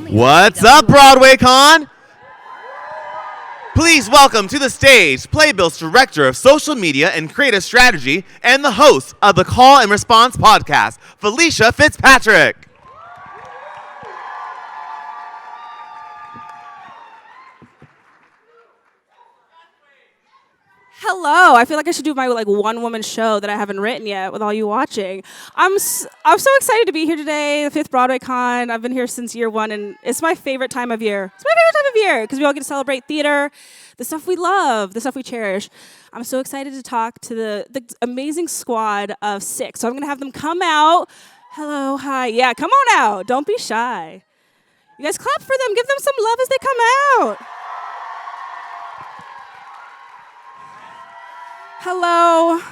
What's up, BroadwayCon? Please welcome to the stage Playbill's Director of Social Media and Creative Strategy and the host of the Call and Response podcast, Felicia Fitzpatrick. Hello. I feel like I should do my one-woman show that I haven't written yet with all you watching. I'm so excited to be here today, the 5th BroadwayCon. I've been here since year one, and it's my favorite time of year. It's my favorite time of year because we all get to celebrate theater, the stuff we love, the stuff we cherish. I'm so excited to talk to the amazing squad of 6. So I'm going to have them come out. Hello, hi. Yeah, come on out. Don't be shy. You guys clap for them. Give them some love as they come out. Hello. I'm gonna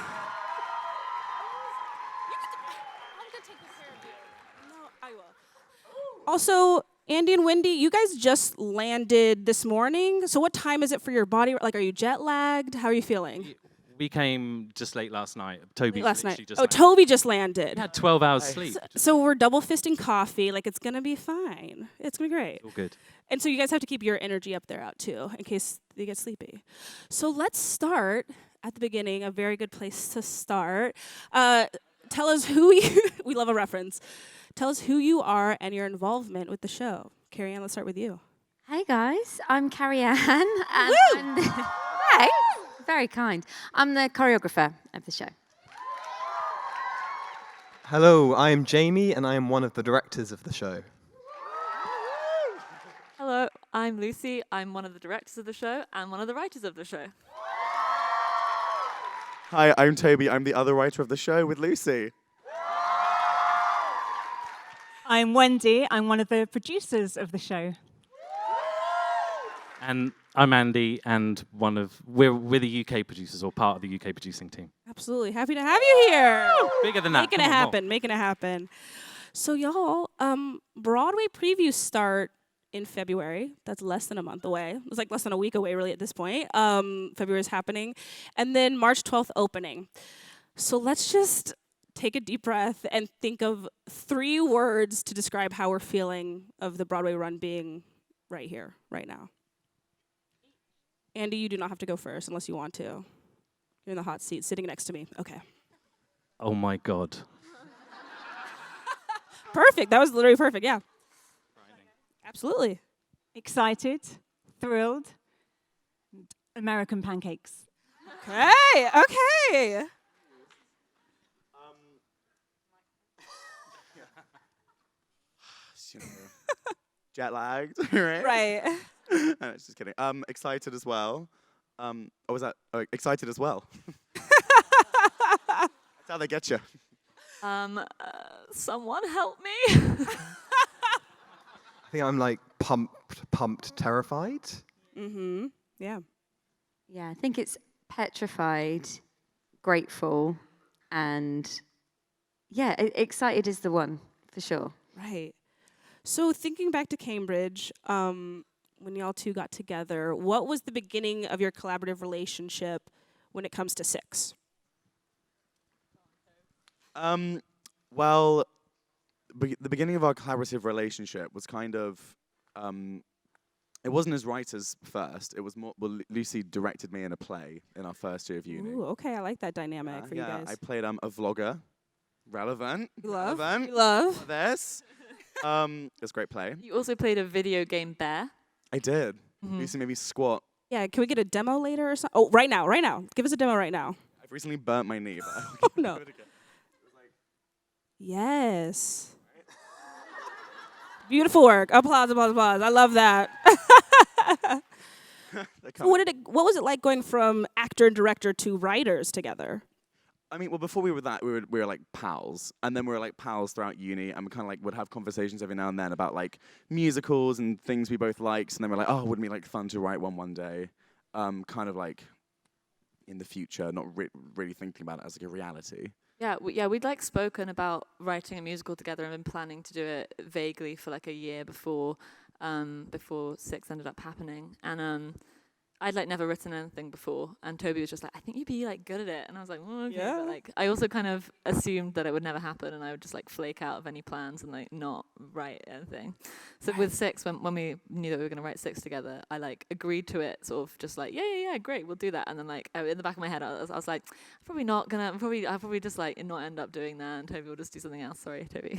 take good care of you. No, I will. Also, Andy and Wendy, you guys just landed this morning. So what time is it for your body? Like, are you jet lagged? How are you feeling? We came just late last night. Toby last night. just landed. Toby just landed. We had 12 hours sleep. So we're double fisting coffee. Like, it's gonna be fine. It's gonna be great. All good. And so you guys have to keep your energy up there out too, in case they get sleepy. So let's start at the beginning, a very good place to start. Tell us who you, we love a reference. Tell us who you are and your involvement with the show. Carrie-Anne, let's start with you. Hey guys, I'm Carrie-Anne. And I'm Thanks, very kind. I'm the choreographer of the show. Hello, I am Jamie and I am one of the directors of the show. Hello, I'm Lucy. I'm one of the directors of the show and one of the writers of the show. Hi, I'm Toby. I'm the other writer of the show with Lucy. I'm Wendy. I'm one of the producers of the show. And I'm Andy, and we're the UK producers, or part of the UK producing team. Absolutely. Happy to have you here. Bigger than that. Making it happen. So y'all, Broadway Preview start in February. That's less than a month away. It's like less than a week away, really, at this point. February is happening. And then March 12th opening. So let's just take a deep breath and think of 3 words to describe how we're feeling of the Broadway run being right here, right now. Andy, you do not have to go first unless you want to. You're in the hot seat, sitting next to me. Okay. Oh my God. Perfect. That was literally perfect, yeah. Absolutely. Excited, thrilled, and American pancakes. Okay. Jet lagged, right? Right. No, just kidding. Excited as well. Excited as well. That's how they get you. Someone help me. I think I'm like pumped, terrified. Mm-hmm. Yeah. Yeah, I think it's petrified, grateful, and excited is the one, for sure. Right. So thinking back to Cambridge, when y'all two got together, what was the beginning of your collaborative relationship when it comes to 6? Well, the beginning of our collaborative relationship was kind of, it wasn't as writers first. It was more, Lucy directed me in a play in our first year of uni. Ooh, okay, I like that dynamic for you guys. I played a vlogger. Relevant. You love? Relevant. You love? This. It was a great play. You also played a video game bear. I did. Lucy made me squat. Yeah, can we get a demo later or something? Oh, right now. Give us a demo right now. I've recently burnt my knee. Oh, no. Yes. Beautiful work. Applause. I love that. So what was it like going from actor and director to writers together? I mean, well, before we were that, we were like pals, and then we were like pals throughout uni, and we kind of like would have conversations every now and then about like musicals and things we both liked, and then we're like, oh, wouldn't it be like fun to write one day? Kind of like in the future, not really thinking about it as like a reality. Yeah, we'd like spoken about writing a musical together and been planning to do it vaguely for like a year before 6 ended up happening. And I'd like never written anything before, and Toby was just like, I think you'd be like good at it, and I was like, well, okay. Yeah. But like, I also kind of assumed that it would never happen, and I would just like flake out of any plans and like not write anything. So with Six, when we knew that we were going to write Six together, I like agreed to it, sort of just like, yeah, great, we'll do that. And then like in the back of my head, I was like, I'll probably just like not end up doing that, and Toby will just do something else. Sorry, Toby.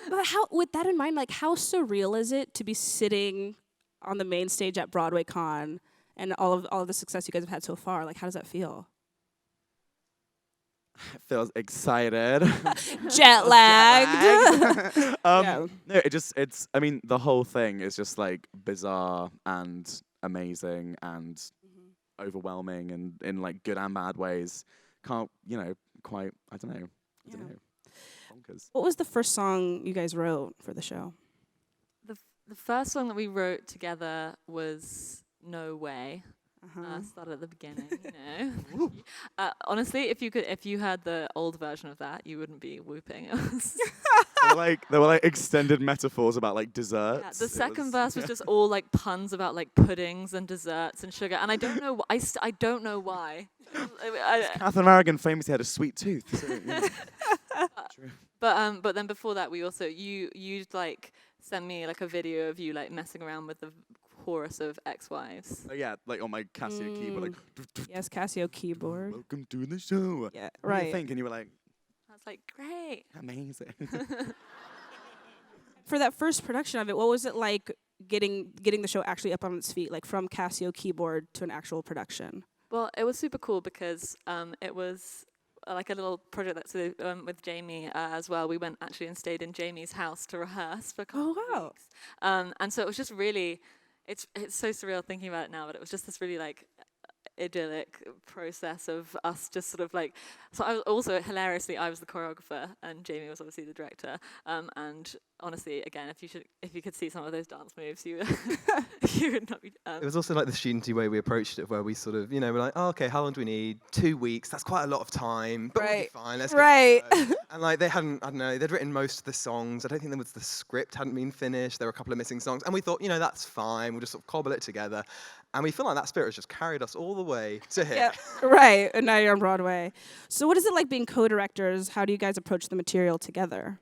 But how, with that in mind, like how surreal is it to be sitting on the main stage at BroadwayCon and all of the success you guys have had so far? Like, how does that feel? Feels excited. Jet lagged. No, I mean, the whole thing is just like bizarre and amazing and overwhelming and in like good and bad ways. Can't, quite, I don't know. Bonkers. What was the first song you guys wrote for the show? The first song that we wrote together was No Way. Started at the beginning, honestly, if you had the old version of that, you wouldn't be whooping us. There were like extended metaphors about like desserts. Yeah, the second verse was just all like puns about like puddings and desserts and sugar, and I don't know. I don't know why. Catherine Aragon famously had a sweet tooth. So, True. But then before that, we also you like sent me like a video of you like messing around with the chorus of Ex-Wives. Oh yeah, like on my Casio keyboard, like. Yes, Casio keyboard. Welcome to the show. Yeah, What do you think? And you were like, I was like, great. amazing. For that first production of it, what was it like getting the show actually up on its feet, like from Casio keyboard to an actual production? Well, it was super cool because it was like a little project that's with Jamie as well. We went actually and stayed in Jamie's house to rehearse for a couple of weeks. And so it was just really, it's so surreal thinking about it now, but it was just this really like idyllic process of us just sort of like, so I was also hilariously, I was the choreographer and Jamie was obviously the director, and honestly, again, if you could see some of those dance moves, you would not be. It was also like the studenty way we approached it, where we sort of, we're like, oh, okay, how long do we need? 2 weeks. That's quite a lot of time, but we'll be fine. Let's Right. And like they hadn't, I don't know, they'd written most of the songs. I don't think the script hadn't been finished. There were a couple of missing songs, and we thought, that's fine. We'll just sort of cobble it together. And we feel like that spirit has just carried us all the way to here. Yep. Right, and now you're on Broadway. So what is it like being co-directors? How do you guys approach the material together?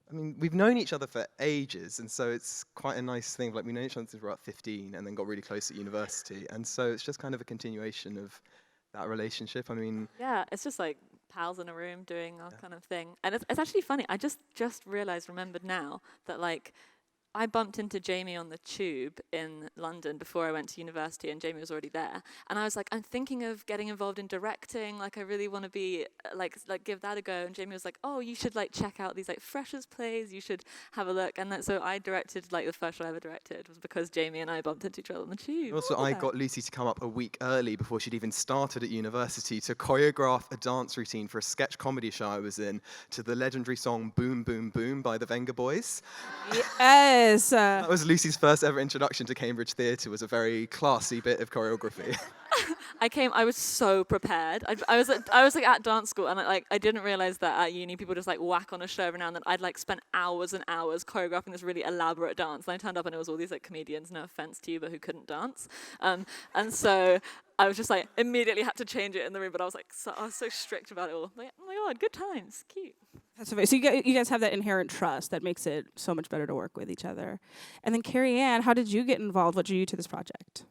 I mean, we've known each other for ages, and so it's quite a nice thing. Like, we've known each other since we were about 15 and then got really close at university. And so it's just kind of a continuation of that relationship. I mean... Yeah, it's just like pals in a room doing our kind of thing. And it's actually funny. I just remembered now that, like, I bumped into Jamie on the tube in London before I went to university, and Jamie was already there. And I was like, I'm thinking of getting involved in directing. Like, I really want to be like give that a go. And Jamie was like, oh, you should like check out these like freshers plays. You should have a look. And so I directed like the first show I ever directed was because Jamie and I bumped into each other on the tube. Also, I got Lucy to come up a week early before she'd even started at university to choreograph a dance routine for a sketch comedy show I was in to the legendary song "Boom Boom Boom" by the Venga Boys. Yes. That was Lucy's first ever introduction to Cambridge Theatre. Was a very classy bit of choreography. I was so prepared. I was like at dance school, and I didn't realize that at uni people just like whack on a show every now and then. I'd like spent hours and hours choreographing this really elaborate dance, and I turned up and it was all these like comedians, no offense to you, but who couldn't dance. And so I was just like immediately had to change it in the room, but I was so strict about it all. Like, oh my god, good times, cute. That's so you guys have that inherent trust that makes it so much better to work with each other. And then Carrie-Anne, how did you get involved? What drew you to this project?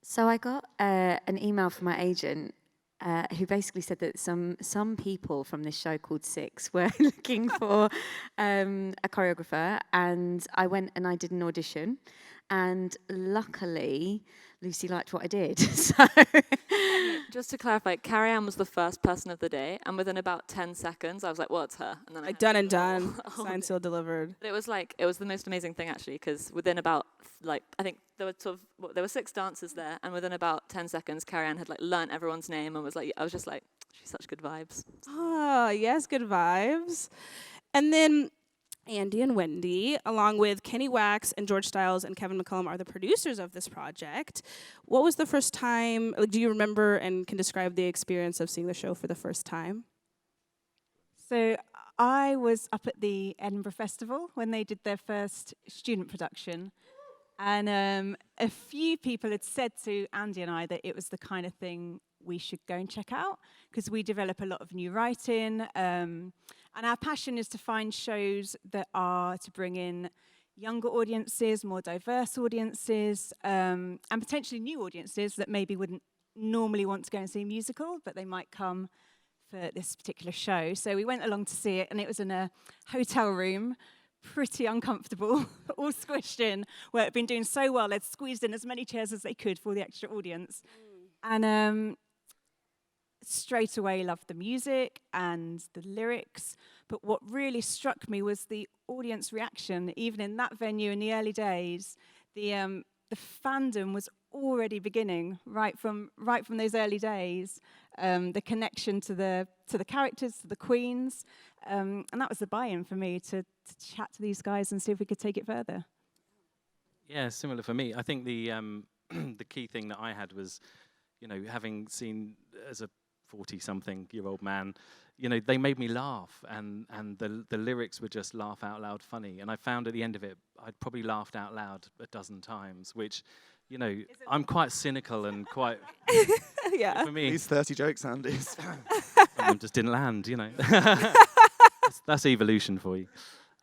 So I got an email from my agent who basically said that some people from this show called Six were looking for a choreographer, and I went and I did an audition, and luckily Lucy liked what I did. So just to clarify, Carrie-Anne was the first person of the day, and within about 10 seconds, I was like, well, it's her. And then Like done and done, signed, sealed, delivered. But it was the most amazing thing actually, because within about I think there were 6 dancers there, and within about 10 seconds, Carrie-Anne had like learnt everyone's name and was like, I was just like, she's such good vibes. Oh, yes, good vibes. And then Andy and Wendy, along with Kenny Wax and George Stiles and Kevin McCullum, are the producers of this project. What was the first time, do you remember and can describe the experience of seeing the show for the first time? So I was up at the Edinburgh Festival when they did their first student production. And a few people had said to Andy and I that it was the kind of thing we should go and check out, because we develop a lot of new writing. And our passion is to find shows that are to bring in younger audiences, more diverse audiences, and potentially new audiences that maybe wouldn't normally want to go and see a musical, but they might come for this particular show. So we went along to see it, and it was in a hotel room, pretty uncomfortable, all squished in, where it had been doing so well, they'd squeezed in as many chairs as they could for the extra audience. And straight away loved the music and the lyrics, but what really struck me was the audience reaction. Even in that venue in the early days, the fandom was already beginning right from those early days. The connection to the characters, to the queens, and that was the buy-in for me to chat to these guys and see if we could take it further. Yeah, similar for me. I think the the key thing that I had was, having seen as a 40-something-year-old man, they made me laugh, and the lyrics were just laugh out loud funny. And I found at the end of it, I'd probably laughed out loud a dozen times, which, I'm quite cynical and quite. Yeah. For me, These 30 jokes, Andy. some of them just didn't land. That's evolution for you.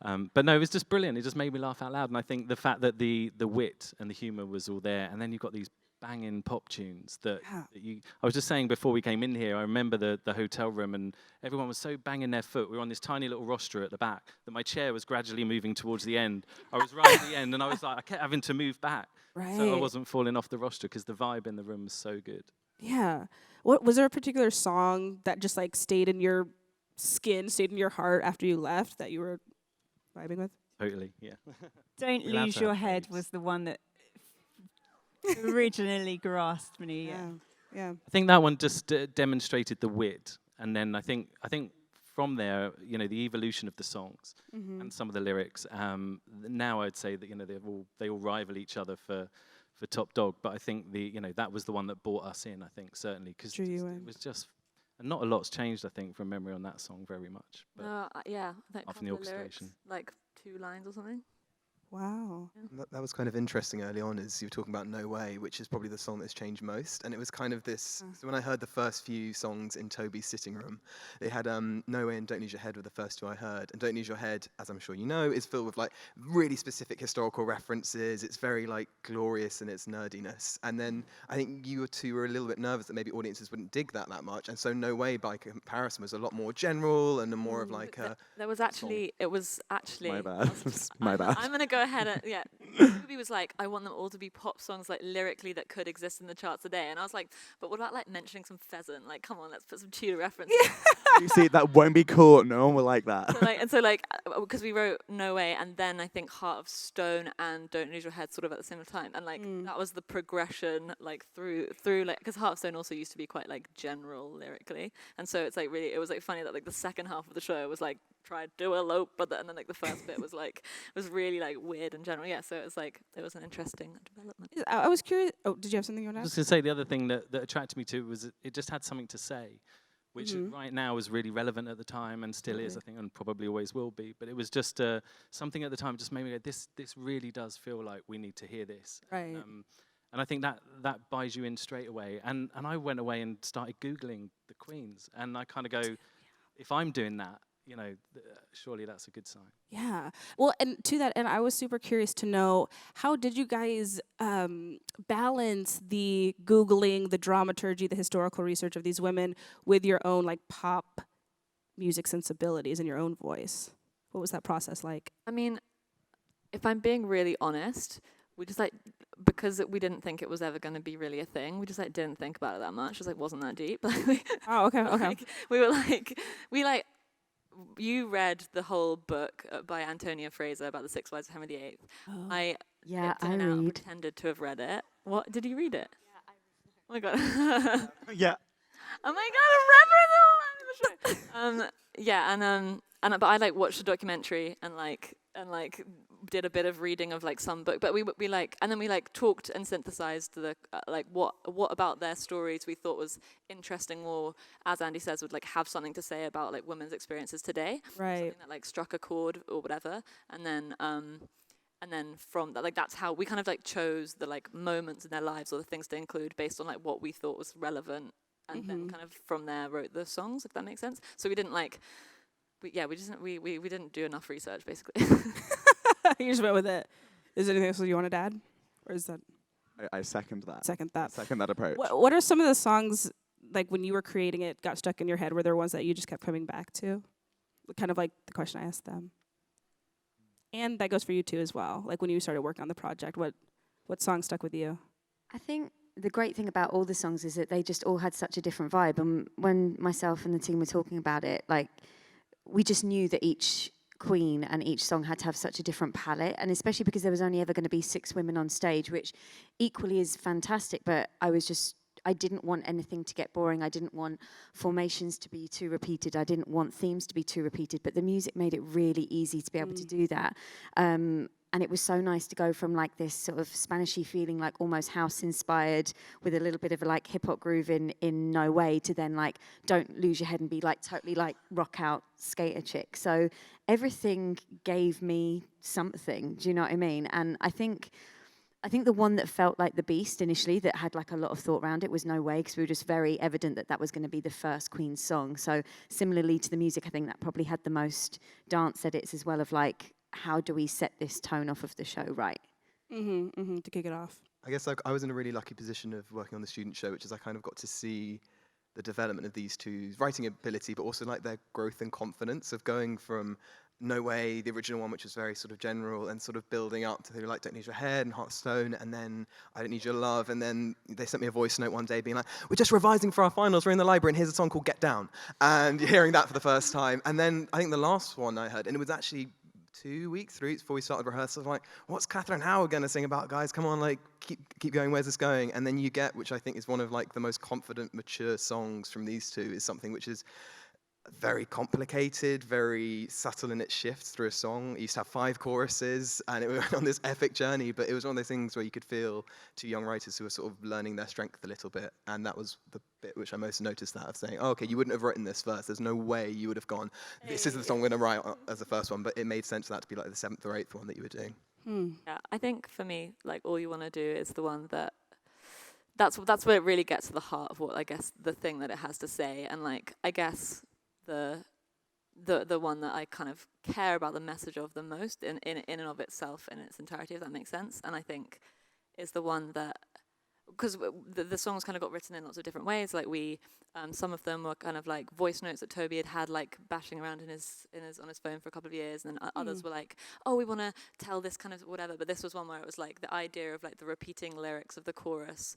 But no, it was just brilliant. It just made me laugh out loud. And I think the fact that the wit and the humour was all there, and then you've got these banging pop tunes that I was just saying before we came in here, I remember the hotel room, and everyone was so banging their foot. We were on this tiny little rostra at the back that my chair was gradually moving towards the end. I was right at the end, and I was like, I kept having to move back. Right. So I wasn't falling off the rostra because the vibe in the room was so good. Yeah. What was there a particular song that just like stayed in your skin, stayed in your heart after you left that you were vibing with? Totally, yeah. Don't We'll have Lose to Your have Head faves. was the one that originally grasped me. Yeah. I think that one just demonstrated the wit, and then I think from there, the evolution of the songs and some of the lyrics. Now I'd say that they all rival each other for top dog, but I think that was the one that brought us in. I think certainly because it was just, and not a lot's changed. I think from memory on that song very much. But Yeah, like apart from the orchestration, like 2 lines or something. Wow. That was kind of interesting early on, as you were talking about No Way, which is probably the song that's changed most. And it was kind of this, so when I heard the first few songs in Toby's sitting room, they had No Way and Don't Lose Your Head were the first 2 I heard. And Don't Lose Your Head, as I'm sure you know, is filled with like really specific historical references. It's very like glorious in its nerdiness. And then I think you two were a little bit nervous that maybe audiences wouldn't dig that much. And so No Way, by comparison, was a lot more general and more of like a... There was actually, it was actually... My bad. My bad. I'm going to go ahead and, Toby was like, I want them all to be pop songs, like, lyrically that could exist in the charts today. And I was like, but what about, like, mentioning some pheasant? Like, come on, let's put some Tudor references. You see, that won't be cool. No one will like that. So, because we wrote No Way, and then I think Heart of Stone and Don't Lose Your Head sort of at the same time. And, like, that was the progression, like, through like, because Heart of Stone also used to be quite, like, general lyrically. And so it's, like, really, it was, like, funny that, like, the second half of the show was, like, try to elope, and then, like, the first bit was, like, was really, like, weird and general. Yeah, so it was, like, it was an interesting development. I was curious. Oh, did you have something you want I to was ask? going to say the other thing that attracted me to it was it just had something to say, which right now is really relevant at the time and still is, I think, and probably always will be. But it was just something at the time just made me go, this really does feel like we need to hear this. Right. And I think that buys you in straight away. And I went away and started Googling the Queens. And I kind of go, if I'm doing that, surely that's a good sign. Yeah. Well, and to that end, I was super curious to know, how did you guys balance the Googling, the dramaturgy, the historical research of these women with your own, like, pop music sensibilities and your own voice? What was that process like? I mean, if I'm being really honest, we just, like, because we didn't think it was ever going to be really a thing, we just, like, didn't think about it that much. It just, like, wasn't that deep. Oh, okay. Like, we were like, you read the whole book by Antonia Fraser about the 6 Wives of Henry VIII. Oh. I pretended to have read it. What? Did you read it? Yeah, I read it. Oh my god. Yeah. Oh my god, I remember the but I, like, watched the documentary and did a bit of reading of, like, some book, but we talked and synthesized the what about their stories we thought was interesting, or, as Andy says, would, like, have something to say about, like, women's experiences today, Right. something that, like, struck a chord or whatever, and then And then from that, like that's how we kind of like chose the like moments in their lives or the things to include based on like what we thought was relevant, and then kind of from there wrote the songs, if that makes sense. So we didn't like, we didn't do enough research basically. You just went with it. Is there anything else you wanted to add, or is that? I second that. Second that. Second that approach. What are some of the songs, like when you were creating it, got stuck in your head? Were there ones that you just kept coming back to? Kind of like the question I asked them. And that goes for you too as well. Like when you started working on the project, what song stuck with you? I think the great thing about all the songs is that they just all had such a different vibe. And when myself and the team were talking about it, like we just knew that each queen and each song had to have such a different palette, and especially because there was only ever going to be 6 women on stage, which equally is fantastic, but I didn't want anything to get boring. I didn't want formations to be too repeated. I didn't want themes to be too repeated, but the music made it really easy to be able to do that. And it was so nice to go from like this sort of Spanishy feeling, like almost house inspired with a little bit of a like hip hop groove in No Way, to then like Don't Lose Your Head and be like totally like rock out skater chick. So everything gave me something, do you know what I mean? And I think the one that felt like the beast initially, that had like a lot of thought around it, was No Way, because we were just very evident that that was going to be the first Queen's song. So similarly to the music, I think that probably had the most dance edits as well, of like, how do we set this tone off of the show right? To kick it off. I guess I was in a really lucky position of working on the student show, which is I kind of got to see the development of these two's writing ability, but also like their growth and confidence of going from No Way, the original one, which was very sort of general, and sort of building up to like Don't Need Your Head and Hot Stone, and then I Don't Need Your Love, and then they sent me a voice note one day being like, we're just revising for our finals, we're in the library, and here's a song called Get Down. And hearing that for the first time. And then I think the last one I heard, and it was actually 3 weeks before we started rehearsal, like, what's Catherine Howard going to sing about, guys? Come on, like, keep going, where's this going? And then you get, which I think is one of like the most confident, mature songs from these two, is something which is very complicated, very subtle in its shifts through a song. It used to have 5 choruses, and it went on this epic journey, but it was one of those things where you could feel 2 young writers who were sort of learning their strength a little bit, and that was the bit which I most noticed, that of saying, oh, okay, you wouldn't have written this first. There's no way you would have gone, this is the song I'm going to write as the first one, but it made sense for that to be like the 7th or 8th one that you were doing. Yeah, I think for me, like, All You Want to Do is the one that's where it really gets to the heart of what, I guess, the thing that it has to say, and like, I guess the one that I kind of care about the message of the most in and of itself in its entirety, if that makes sense. And I think is the one that, because the songs kind of got written in lots of different ways. Like some of them were kind of like voice notes that Toby had like bashing around on his phone for a couple of years, and then others were like, oh, we want to tell this kind of whatever. But this was one where it was like the idea of like the repeating lyrics of the chorus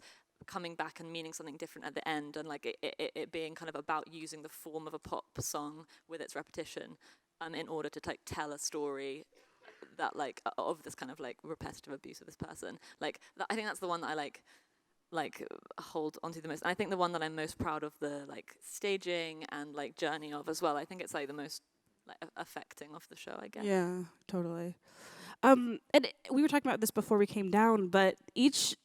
coming back and meaning something different at the end, and like it being kind of about using the form of a pop song with its repetition in order to like tell a story that like of this kind of like repetitive abuse of this person. Like I think that's the one that I like hold onto the most, and I think the one that I'm most proud of the like staging and like journey of as well. I think it's like the most like affecting of the show, I guess. Yeah, totally. And we were talking about this before we came down, but each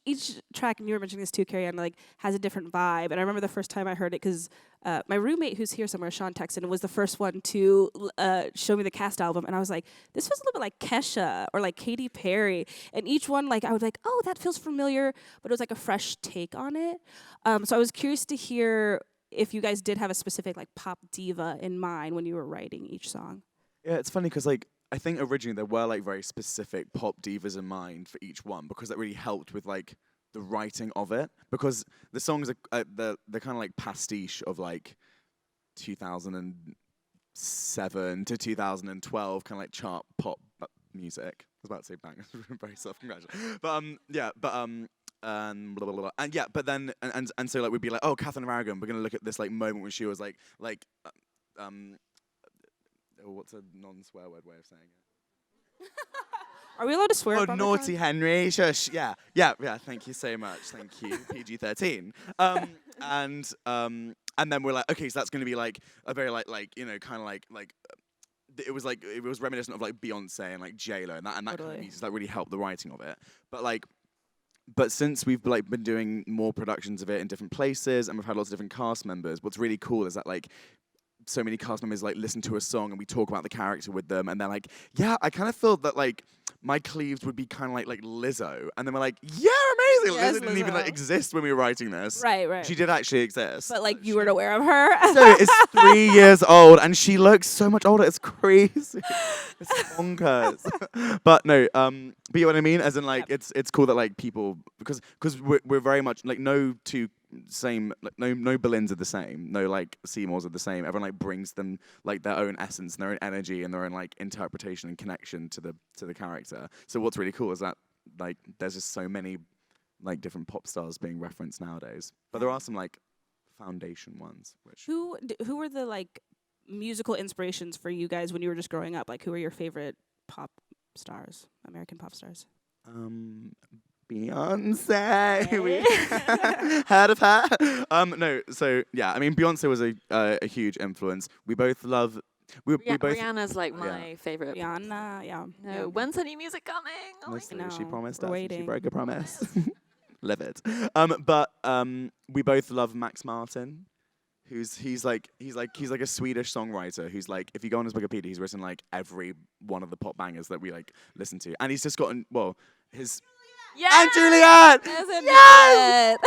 track, and you were mentioning this too, Carrie-Anne, like has a different vibe. And I remember the first time I heard it, because my roommate, who's here somewhere, Sean Texan, was the first one to show me the cast album, and I was like, this feels a little bit like Kesha or like Katy Perry. And each one, like I was like, oh, that feels familiar, but it was like a fresh take on it. So I was curious to hear if you guys did have a specific like pop diva in mind when you were writing each song. Yeah, it's funny because like I think originally there were like very specific pop divas in mind for each one, because that really helped with like the writing of it, because the songs are they're kind of like pastiche of like 2007 to 2012 kind of like chart pop music. I was about to say bang, very self-congratulating, but blah, blah, blah. And yeah, but then and so like we'd be like, oh, Catherine Aragon, we're gonna look at this like moment when she was like what's a non-swear word way of saying it? Are we allowed to swear? Oh, naughty Henry, shush. Yeah. Thank you so much. Thank you. PG-13. And then we're like, okay, so that's gonna be like a very like you know, kind of like it was reminiscent of like Beyonce and like J-Lo and that totally. Kind of music that really helped the writing of it. But since we've like been doing more productions of it in different places, and we've had lots of different cast members, what's really cool is that like so many cast members like listen to a song and we talk about the character with them, and they're like, yeah, I kind of feel that like my cleaves would be kind of like Lizzo, and then we're like, yeah, amazing. Yes, Lizzo didn't even like Lizzo. exist when we were writing this. Right. She did actually exist. But like you weren't aware of her. Lizzo is 3 years old and she looks so much older. It's crazy. It's bonkers. But no, but you know what I mean? As in like it's cool that like people because we're very much like no two same like no Boleyns are the same. No like Seymours are the same. Everyone like brings them like their own essence and their own energy and their own like interpretation and connection to the character. So what's really cool is that like there's just so many like different pop stars being referenced nowadays. But there are some like foundation ones which Who were the like musical inspirations for you guys when you were just growing up? Like who are your favorite pop stars, American pop stars? Beyonce. We heard of her? No. So yeah, I mean, Beyonce was a huge influence. We both love. We both. Rihanna's like my favorite. Rihanna, yeah. No, when's her new music coming? Oh my Listen, God. she promised We're us. And she waiting. broke a promise. Live it. But we both love Max Martin. He's like a Swedish songwriter who's like, if you go on his Wikipedia, he's written like every one of the pop bangers that we like listen to, and he's just gotten his. Yeah. And Juliet! Yes!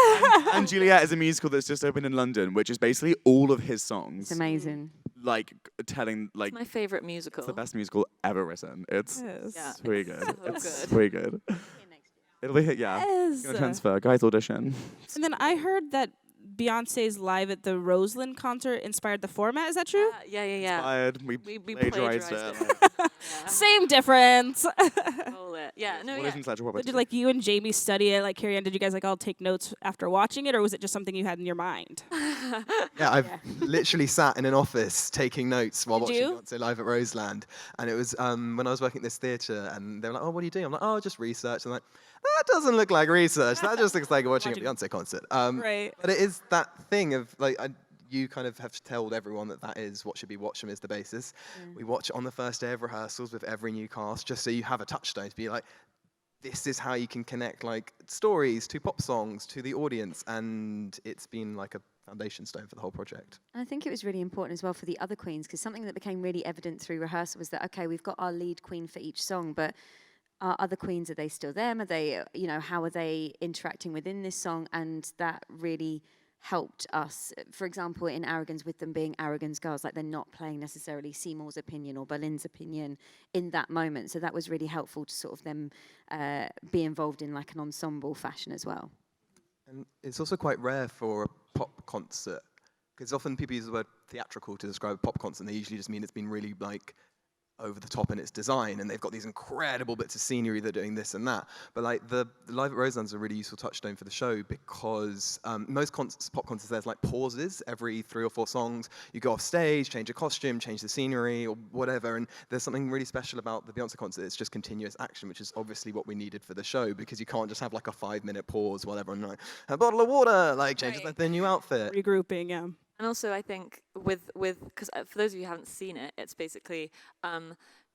And Juliet is a musical that's just opened in London, which is basically all of his songs. It's amazing. Like telling like It's my favorite musical. it's the best musical ever written. It's Yes. Yeah, pretty it's good. so It's good. pretty good. It'll be yeah. Yes. Gonna transfer. Guys audition. And then I heard that Beyonce's live at the Roseland concert inspired the format. Is that true? Yeah. Inspired. We We plagiarized plagiarized it. it. Yeah. Same difference. Stole it. Yeah, no, What yeah. is intellectual But property? did like you and Jamie study it? Like Carrie-Anne, did you guys like all take notes after watching it, or was it just something you had in your mind? Yeah, I've literally sat in an office taking notes while Did watching you? Beyonce live at Roseland. And it was when I was working at this theatre, and they were like, "Oh, what are you doing?" I'm like, "Oh, just research." I'm like, "That doesn't look like research. That just looks like watching a Beyonce concert." Right. But it is that thing of like, you kind of have told everyone that is what should be Watch 'em is the basis. We watch it on the first day of rehearsals with every new cast, just so you have a touchstone to be like, this is how you can connect like stories to pop songs to the audience, and it's been like a foundation stone for the whole project. And I think it was really important as well for the other queens, because something that became really evident through rehearsal was that, okay, we've got our lead queen for each song, but our other queens, are they still them? Are they, how are they interacting within this song? And that really helped us, for example, in Arrogance, with them being Arrogance girls, like they're not playing necessarily Seymour's opinion or Boleyn's opinion in that moment. So that was really helpful to sort of them be involved in like an ensemble fashion as well. And it's also quite rare for a pop concert, because often people use the word theatrical to describe a pop concert, and they usually just mean it's been really like over the top in its design, and they've got these incredible bits of scenery, they're doing this and that. But like the live at Roseland's a really useful touchstone for the show, because most pop concerts, there's like pauses every 3 or 4 songs. You go off stage, change a costume, change the scenery or whatever, and there's something really special about the Beyonce concert. It's just continuous action, which is obviously what we needed for the show, because you can't just have like a 5-minute pause while everyone like, a bottle of water, like changes Right. their new outfit. Regrouping, yeah. And also, I think with because for those of you who haven't seen it, it's basically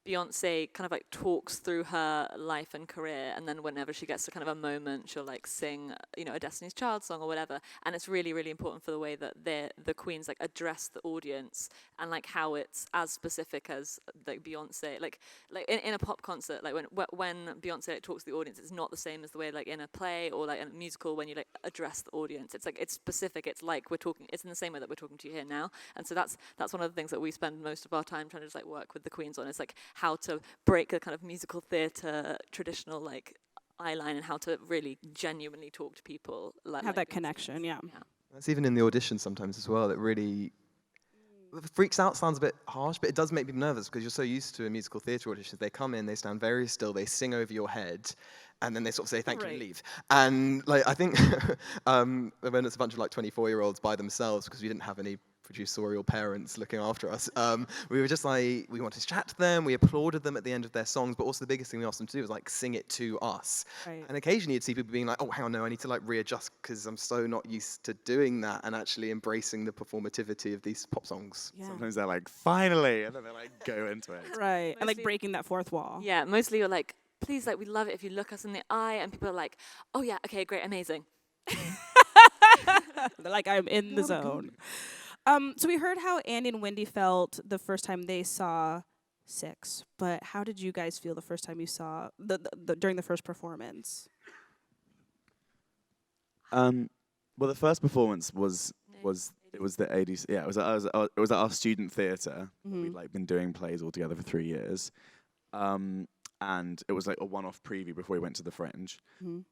Beyonce kind of like talks through her life and career, and then whenever she gets to kind of a moment, she'll like sing, a Destiny's Child song or whatever. And it's really, really important for the way that the queens like address the audience, and like how it's as specific as like Beyonce, like in a pop concert, like when Beyonce like, talks to the audience, it's not the same as the way like in a play or like in a musical when you like address the audience. It's like it's specific. It's like we're talking. It's in the same way that we're talking to you here now. And so that's one of the things that we spend most of our time trying to just like work with the queens on. Is like how to break the kind of musical theatre traditional like eye line, and how to really genuinely talk to people. Have that connection, yeah. That's even in the audition sometimes as well. That really freaks out sounds a bit harsh, but it does make people nervous, because you're so used to a musical theatre audition. They come in, they stand very still, they sing over your head, and then they sort of say thank you and leave. And like I think when it's a bunch of like 24-year-olds by themselves, because we didn't have any producerial parents looking after us, we were just like, we wanted to chat to them, we applauded them at the end of their songs, but also the biggest thing we asked them to do was like sing it to us. Right. And occasionally you'd see people being like, oh hang on, no, I need to like readjust because I'm so not used to doing that, and actually embracing the performativity of these pop songs. Yeah. Sometimes they're like, finally, and then they like go into it. Right. And like Mostly- breaking that fourth wall. Yeah, mostly you're like, please, like, we love it if you look us in the eye, and people are like, oh yeah, okay, great, amazing. They're like, I'm in the zone. So we heard how Andy and Wendy felt the first time they saw Six, but how did you guys feel the first time you saw during the first performance? Well, the first performance was the ADC. Yeah, it was at our student theatre. We'd like been doing plays all together for 3 years, and it was like a one-off preview before we went to the Fringe.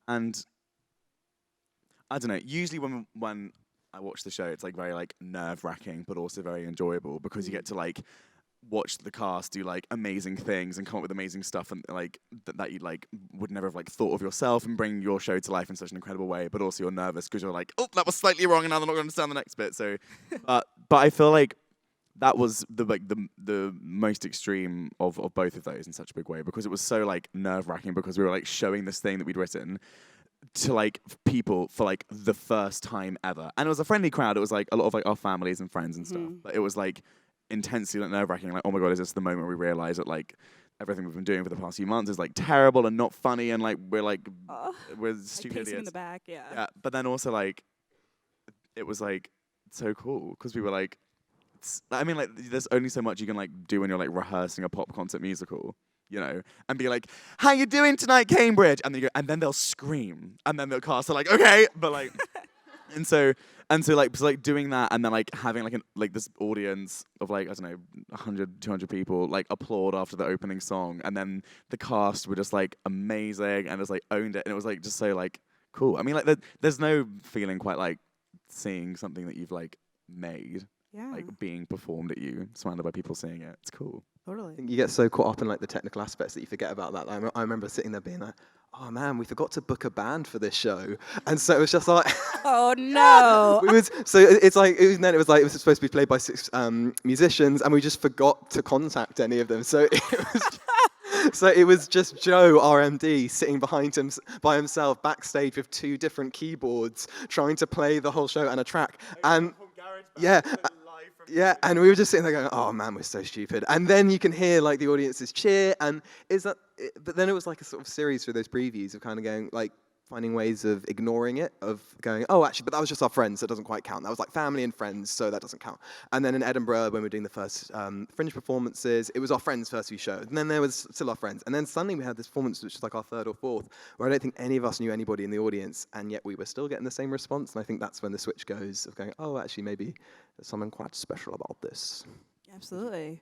And I don't know. Usually when I watch the show, it's like very like nerve-wracking, but also very enjoyable because you get to like watch the cast do like amazing things and come up with amazing stuff and like that you like would never have like thought of yourself and bring your show to life in such an incredible way. But also you're nervous because you're like, oh, that was slightly wrong, and now they're not going to understand the next bit. So, but I feel like that was the most extreme of both of those in such a big way because it was so like nerve-wracking because we were like showing this thing that we'd written to like people for like the first time ever, and it was a friendly crowd. It was like a lot of like our families and friends and stuff, but it was like intensely like nerve-wracking, like, oh my god, is this the moment we realize that like everything we've been doing for the past few months is like terrible and not funny and like we're stupid idiots. In the back, yeah. But then also like it was like so cool because we were like, I mean, like there's only so much you can like do when you're like rehearsing a pop concert musical, you know, and be like, how you doing tonight, Cambridge? And then and then they'll scream, and then the cast are like, okay, but like, and so like doing that, and then like having like this audience of like, I don't know, 100, 200 people like applaud after the opening song, and then the cast were just like amazing and just like owned it, and it was like just so like cool. I mean, like there's no feeling quite like seeing something that you've like made. Yeah. Like being performed at you, surrounded by people seeing it. It's cool. Totally. You get so caught up in like the technical aspects that you forget about that. I remember sitting there being like, oh man, we forgot to book a band for this show. And so it was just like, oh no. it was supposed to be played by 6 musicians, and we just forgot to contact any of them. So it was just Joe, RMD, sitting by himself backstage with 2 different keyboards, trying to play the whole show and a track. And yeah, and we were just sitting there going, oh man, we're so stupid. And then you can hear like the audience's cheer, and but then it was like a sort of series through those previews of kind of going like finding ways of ignoring it, of going, oh actually, but that was just our friends, so it doesn't quite count. That was like family and friends, so that doesn't count. And then in Edinburgh, when we were doing the first Fringe performances, it was our friends' first few shows, and then there was still our friends. And then suddenly we had this performance, which was like our 3rd or 4th, where I don't think any of us knew anybody in the audience, and yet we were still getting the same response. And I think that's when the switch goes of going, oh, actually, maybe there's something quite special about this. Absolutely.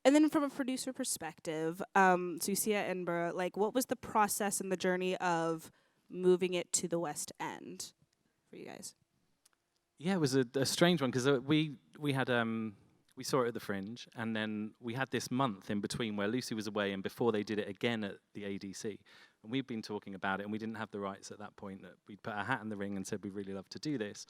And then from a producer perspective, so you see at Edinburgh, like what was the process and the journey of moving it to the West End for you guys? Yeah, it was a strange one because we had we saw it at the Fringe, and then we had this month in between where Lucy was away and before they did it again at the ADC. And we'd been talking about it, and we didn't have the rights at that point. That we'd put our hat in the ring and said we'd really love to do this.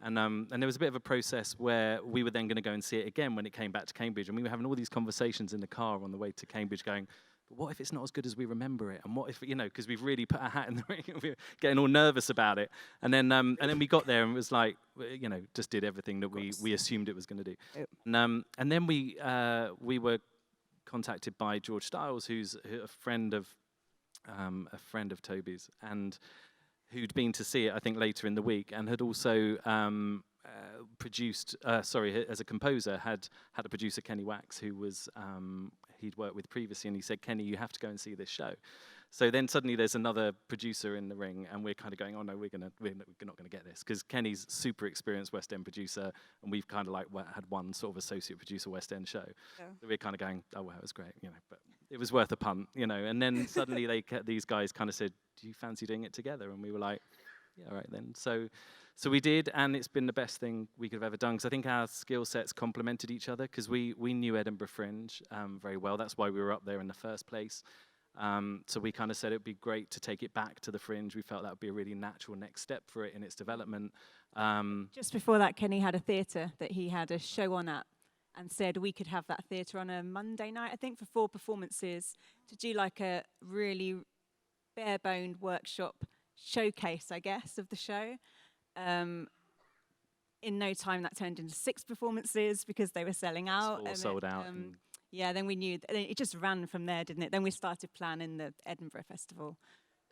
And there was a bit of a process where we were then going to go and see it again when it came back to Cambridge, and we were having all these conversations in the car on the way to Cambridge, going, what if it's not as good as we remember it? And what if, you know, because we've really put our hat in the ring and we were getting all nervous about it. And then we got there and it was like, you know, just did everything that we assumed it was going to do. Yep. And then we were contacted by George Stiles, who's a friend of Toby's, and who'd been to see it, I think, later in the week, and had also produced, as a composer, had a producer, Kenny Wax, who was he'd worked with previously, and he said, Kenny, you have to go and see this show. So then suddenly there's another producer in the ring, and we're kind of going, oh no, we're not going to get this, because Kenny's super experienced West End producer, and we've kind of like had one sort of associate producer West End show. Yeah. So we're kind of going, oh well, it was great, you know, but it was worth a punt, you know. And then suddenly these guys kind of said, do you fancy doing it together? And we were like, yeah, all right then. So we did, and it's been the best thing we could have ever done, because I think our skill sets complemented each other, because we knew Edinburgh Fringe very well. That's why we were up there in the first place. So we kind of said it would be great to take it back to the Fringe. We felt that would be a really natural next step for it in its development. Just before that, Kenny had a theatre that he had a show on at, and said we could have that theatre on a Monday night, I think, for 4 performances, to do like a really bare-boned workshop showcase, I guess, of the show. In no time, that turned into 6 performances because they were selling out. All sold out. Yeah, then we knew, it just ran from there, didn't it? Then we started planning the Edinburgh Festival.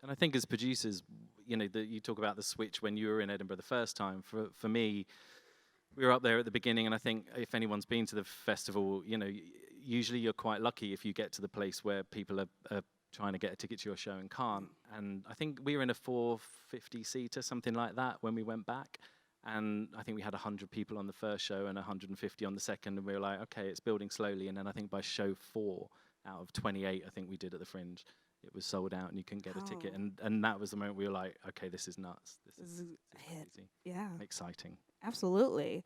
And I think as producers, you know, you talk about the switch when you were in Edinburgh the first time. For me, we were up there at the beginning, and I think if anyone's been to the festival, you know, usually you're quite lucky if you get to the place where people are trying to get a ticket to your show and can't. And I think we were in a 450-seater, something like that, when we went back. And I think we had 100 people on the first show and 150 on the second, and we were like, okay, it's building slowly. And then I think by show 4 out of 28, I think we did at the Fringe, it was sold out and you couldn't get a ticket. And that was the moment we were like, okay, this is nuts. This is crazy. Yeah. Exciting. Absolutely.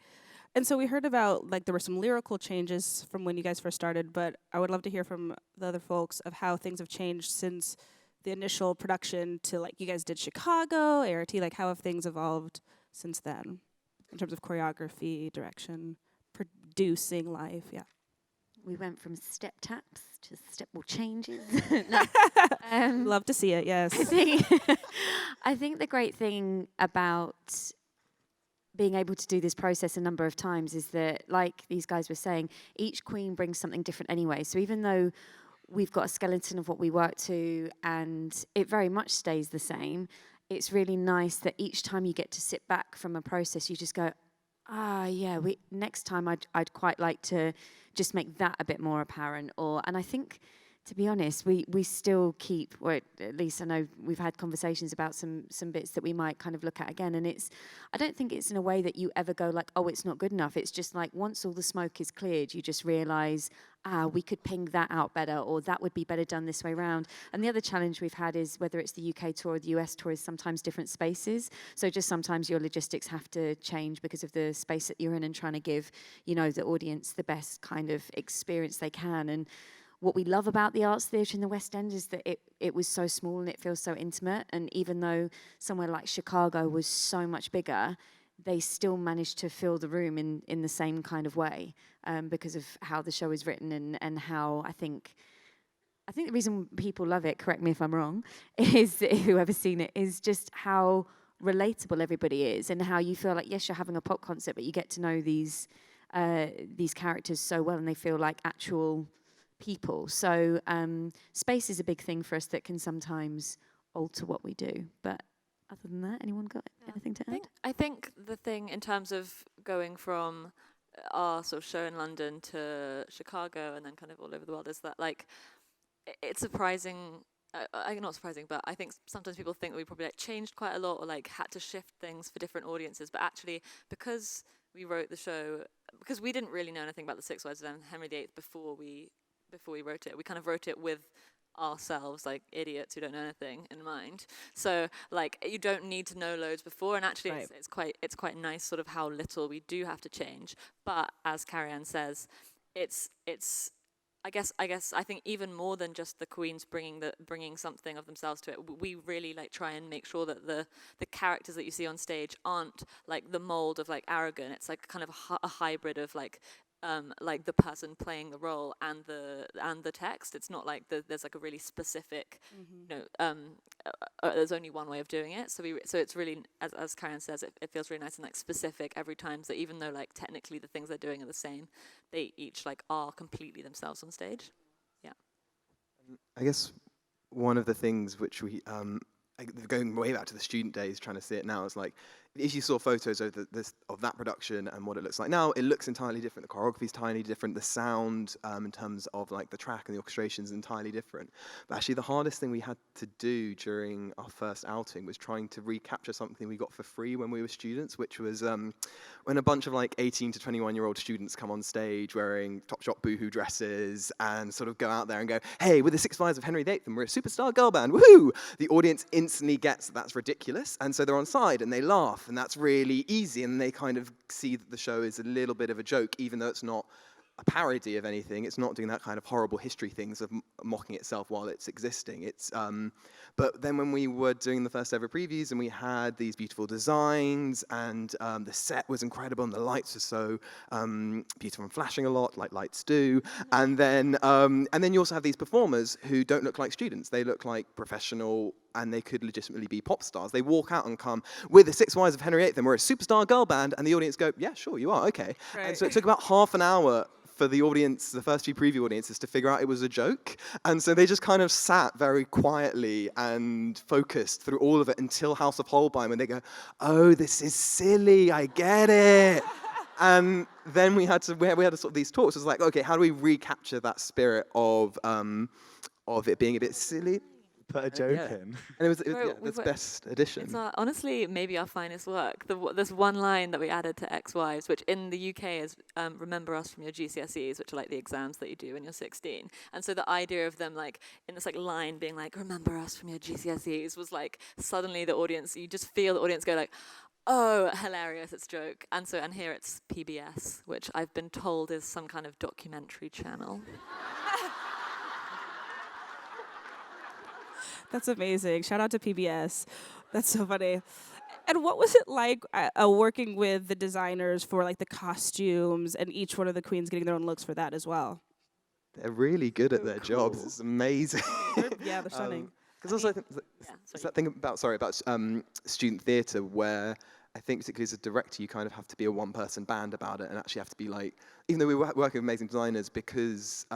And so we heard about, like, there were some lyrical changes from when you guys first started, but I would love to hear from the other folks of how things have changed since the initial production to, like, you guys did Chicago, ART, like, how have things evolved since then in terms of choreography, direction, producing live, yeah. We went from step taps to stepable changes. Love to see it, yes. I think the great thing about being able to do this process a number of times is that, like these guys were saying, each queen brings something different anyway. So even though we've got a skeleton of what we work to and it very much stays the same, it's really nice that each time you get to sit back from a process, you just go, yeah, next time I'd quite like to just make that a bit more apparent. And I think, to be honest, we still keep, or at least I know we've had conversations about some bits that we might kind of look at again. And I don't think it's in a way that you ever go like, oh, it's not good enough. It's just like once all the smoke is cleared, you just realise, we could ping that out better, or that would be better done this way around. And the other challenge we've had is whether it's the UK tour or the US tour is sometimes different spaces. So just sometimes your logistics have to change because of the space that you're in and trying to give, you know, the audience the best kind of experience they can. And what we love about the Arts Theatre in the West End is that it was so small and it feels so intimate. And even though somewhere like Chicago was so much bigger, they still managed to fill the room in the same kind of way because of how the show is written and how I think the reason people love it, correct me if I'm wrong, is that whoever's seen it, is just how relatable everybody is and how you feel like, yes, you're having a pop concert, but you get to know these characters so well and they feel like actual people. So space is a big thing for us that can sometimes alter what we do. But other than that, anyone got anything to add? I think the thing in terms of going from our sort of show in London to Chicago and then kind of all over the world is that, like, it's surprising. Not surprising, but I think sometimes people think that we probably like changed quite a lot or like had to shift things for different audiences. But actually, because we wrote the show, because we didn't really know anything about the Six Wives of Henry VIII before we wrote it, we kind of wrote it with ourselves, like idiots who don't know anything, in mind. So like you don't need to know loads before, and actually right. it's quite nice sort of how little we do have to change. But as Carrie-Anne says, it's I think even more than just the queens bringing something of themselves to it, we really like try and make sure that the characters that you see on stage aren't like the mold of like Aragon. It's like kind of a hybrid of like the person playing the role and the text. It's not like there's like a really specific, there's only one way of doing it. So it's really, as Karen says, it feels really nice and like specific every time. So even though like technically the things they're doing are the same, they each like are completely themselves on stage. Yeah. I guess one of the things which we going way back to the student days, trying to see it now, is like if you saw photos of of that production and what it looks like now, it looks entirely different. The choreography is entirely different. The sound, in terms of like the track and the orchestration, is entirely different. But actually, the hardest thing we had to do during our first outing was trying to recapture something we got for free when we were students, which was when a bunch of like 18 to 21-year-old students come on stage wearing Topshop Boohoo dresses and sort of go out there and go, "Hey, we're the Six Wives of Henry VIII, and we're a superstar girl band, woohoo!" The audience instantly gets that's ridiculous, and so they're on side and they laugh. And that's really easy, and they kind of see that the show is a little bit of a joke, even though it's not a parody of anything. It's not doing that kind of horrible history things of mocking itself while it's existing. It's but then when we were doing the first ever previews and we had these beautiful designs and the set was incredible and the lights are so beautiful and flashing a lot, like lights do. And then you also have these performers who don't look like students. They look like professional, and they could legitimately be pop stars. They walk out and come, "We're the Six Wives of Henry VIII, and we're a superstar girl band," and the audience go, "Yeah, sure, you are, okay." Right. And so it took about half an hour for the audience, the first few preview audiences, to figure out it was a joke. And so they just kind of sat very quietly and focused through all of it until House of Holbein, when they go, "Oh, this is silly, I get it." And then we had sort of these talks. It was like, okay, how do we recapture that spirit of it being a bit silly? Put a joke Yeah. in. And it was We've its best edition. It's honestly maybe our finest work. There's one line that we added to Ex-Wives, which in the UK is remember us from your GCSEs, which are like the exams that you do when you're 16. And so the idea of them like in this like line being like, remember us from your GCSEs was like suddenly the audience, you just feel the audience go like, oh, hilarious, it's a joke. And here it's PBS, which I've been told is some kind of documentary channel. That's amazing. Shout out to PBS. That's so funny. And what was it like working with the designers for like the costumes and each one of the queens getting their own looks for that as well? They're really good at their jobs. It's amazing. Yeah, they're stunning. Because also, I think it's that thing about student theatre where I think particularly as a director, you kind of have to be a one-person band about it and actually have to be like, even though we work with amazing designers, because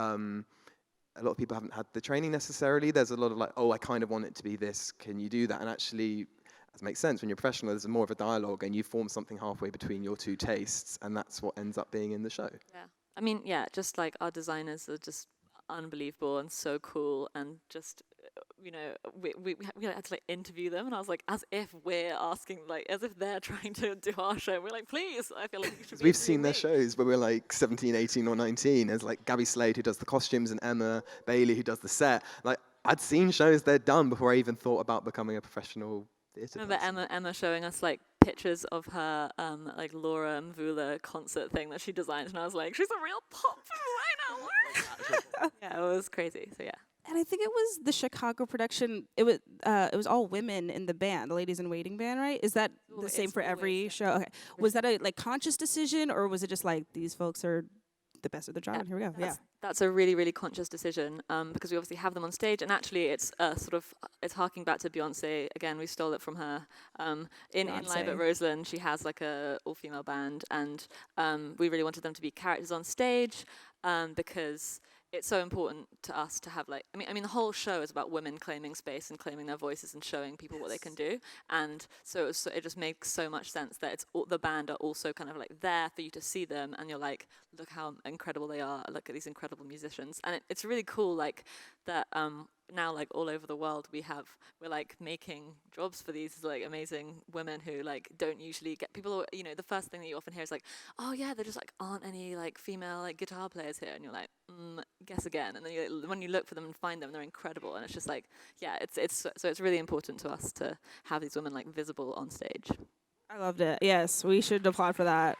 a lot of people haven't had the training necessarily. There's a lot of like, oh, I kind of want it to be this. Can you do that? And actually, it makes sense. When you're professional, there's more of a dialogue and you form something halfway between your two tastes. And that's what ends up being in the show. Yeah. I mean, yeah, just like our designers are just unbelievable and so cool and just, you know, we had to like interview them and I was like, as if we're asking, like, as if they're trying to do our show. We're like, please, I feel like you should be We've seen their shows where we're like 17, 18 or 19. There's like Gabby Slade who does the costumes and Emma Bailey who does the set. Like I'd seen shows they'd done before I even thought about becoming a professional theatre remember person. Emma showing us like pictures of her like Laura Mvula concert thing that she designed and I was like, she's a real pop designer. Yeah, it was crazy. So yeah. And I think it was the Chicago production. It was all women in the band, the Ladies in Waiting band, right? Is that the same for every show? Okay. Was that a like conscious decision, or was it just like these folks are the best at their job, and here we go? Yeah. That's a really, really conscious decision because we obviously have them on stage, and actually it's it's harking back to Beyonce again. We stole it from her. In Live at Roseland, she has like a all-female band, and we really wanted them to be characters on stage because it's so important to us to have like I mean the whole show is about women claiming space and claiming their voices and showing people what they can do, and so it just makes so much sense that it's the band are also kind of like there for you to see them and you're like, look how incredible they are, look at these incredible musicians, and it's really cool like that now like all over the world we're like making jobs for these like amazing women who like don't usually get people, you know, the first thing that you often hear is like, oh yeah, there just like aren't any like female like guitar players here, and you're like, guess again, and then when you look for them and find them, they're incredible, and it's just like, yeah, it's really important to us to have these women like visible on stage. I loved it. Yes, we should applaud for that.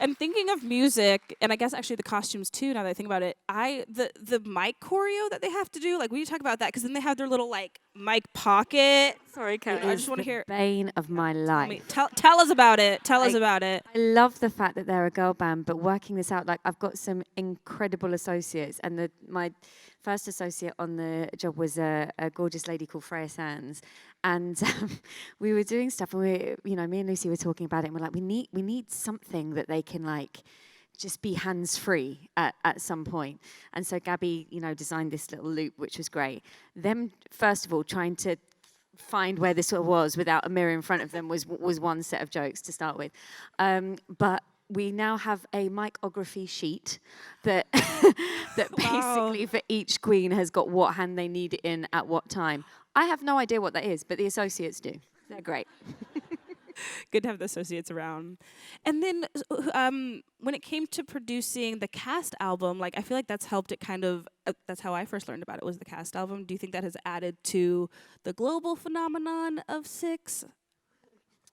And thinking of music, and I guess actually the costumes too, now that I think about it, the mic choreo that they have to do, like, will you talk about that? Because then they have their little, like, mic pocket. Sorry, Carrie. I just want to hear. Bane of my life. Tell us about it. Tell us about it. I love the fact that they're a girl band, but working this out, like, I've got some incredible associates, and my first associate on the job was a gorgeous lady called Freya Sands, and we were doing stuff, and me and Lucy were talking about it, and we're like, we need something that they can like just be hands-free at some point. And so Gabby, designed this little loop, which was great. Them, first of all, trying to find where this was without a mirror in front of them was one set of jokes to start with. But we now have a micography sheet that that basically for each queen has got what hand they need it in at what time. I have no idea what that is, but the associates do. They're great. Good to have the associates around. And then when it came to producing the cast album, like I feel like that's helped it kind of, that's how I first learned about it, was the cast album. Do you think that has added to the global phenomenon of Six?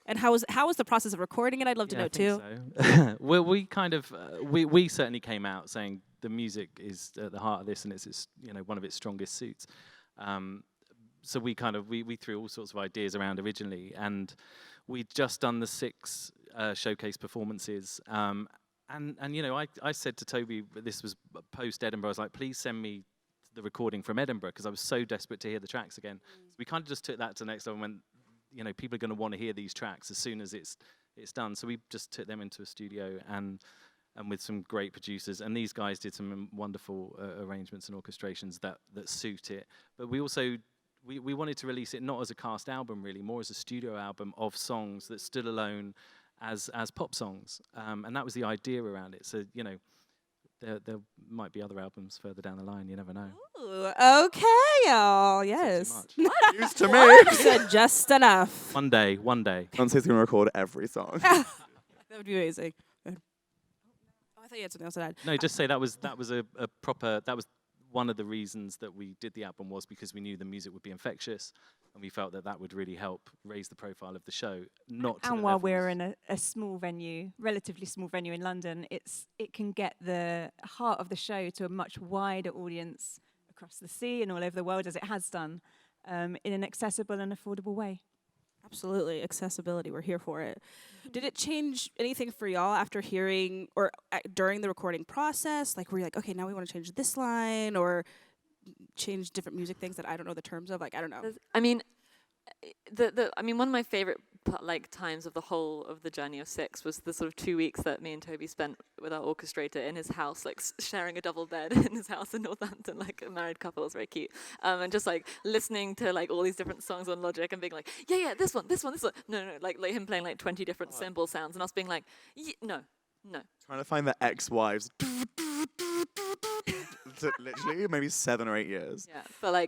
And how was the process of recording it? I'd love to know too. So. Well, we kind of, we certainly came out saying the music is at the heart of this and it's one of its strongest suits. So we kind of, we threw all sorts of ideas around originally, and we'd just done the Six showcase performances. And I said to Toby, this was post Edinburgh, I was like, please send me the recording from Edinburgh, because I was so desperate to hear the tracks again. So we kind of just took that to the next level and went, people are going to want to hear these tracks as soon as it's done. So we just took them into a studio and with some great producers, and these guys did some wonderful arrangements and orchestrations that suit it. But we also we wanted to release it not as a cast album, really, more as a studio album of songs that stood alone as pop songs, and that was the idea around it. So there might be other albums further down the line. You never know. Ooh, okay, y'all. Yes. News to me. You said just enough. One day. Beyonce's gonna record every song. That would be amazing. Oh, I thought you had something else to add. No, just say that was a proper. That was one of the reasons that we did the album, was because we knew the music would be infectious, and we felt that would really help raise the profile of the show. And while we're in a small venue, relatively small venue in London, it can get the heart of the show to a much wider audience across the sea and all over the world, as it has done, in an accessible and affordable way. Absolutely, accessibility. We're here for it. Did it change anything for y'all after hearing or during the recording process? Like, were you like, okay, now we want to change this line, or change different music things that I don't know the terms of? Like, I don't know. I mean, one of my favorite times of the whole of the journey of Six was the sort of 2 weeks that me and Toby spent with our orchestrator in his house, like sharing a double bed in his house in Northampton, like a married couple. It was very cute. And just like listening to like all these different songs on Logic and being like, yeah, this one. No, like him playing like 20 different cymbal sounds and us being like, no. Trying to find the ex-wives. Literally, maybe 7 or 8 years. Yeah, but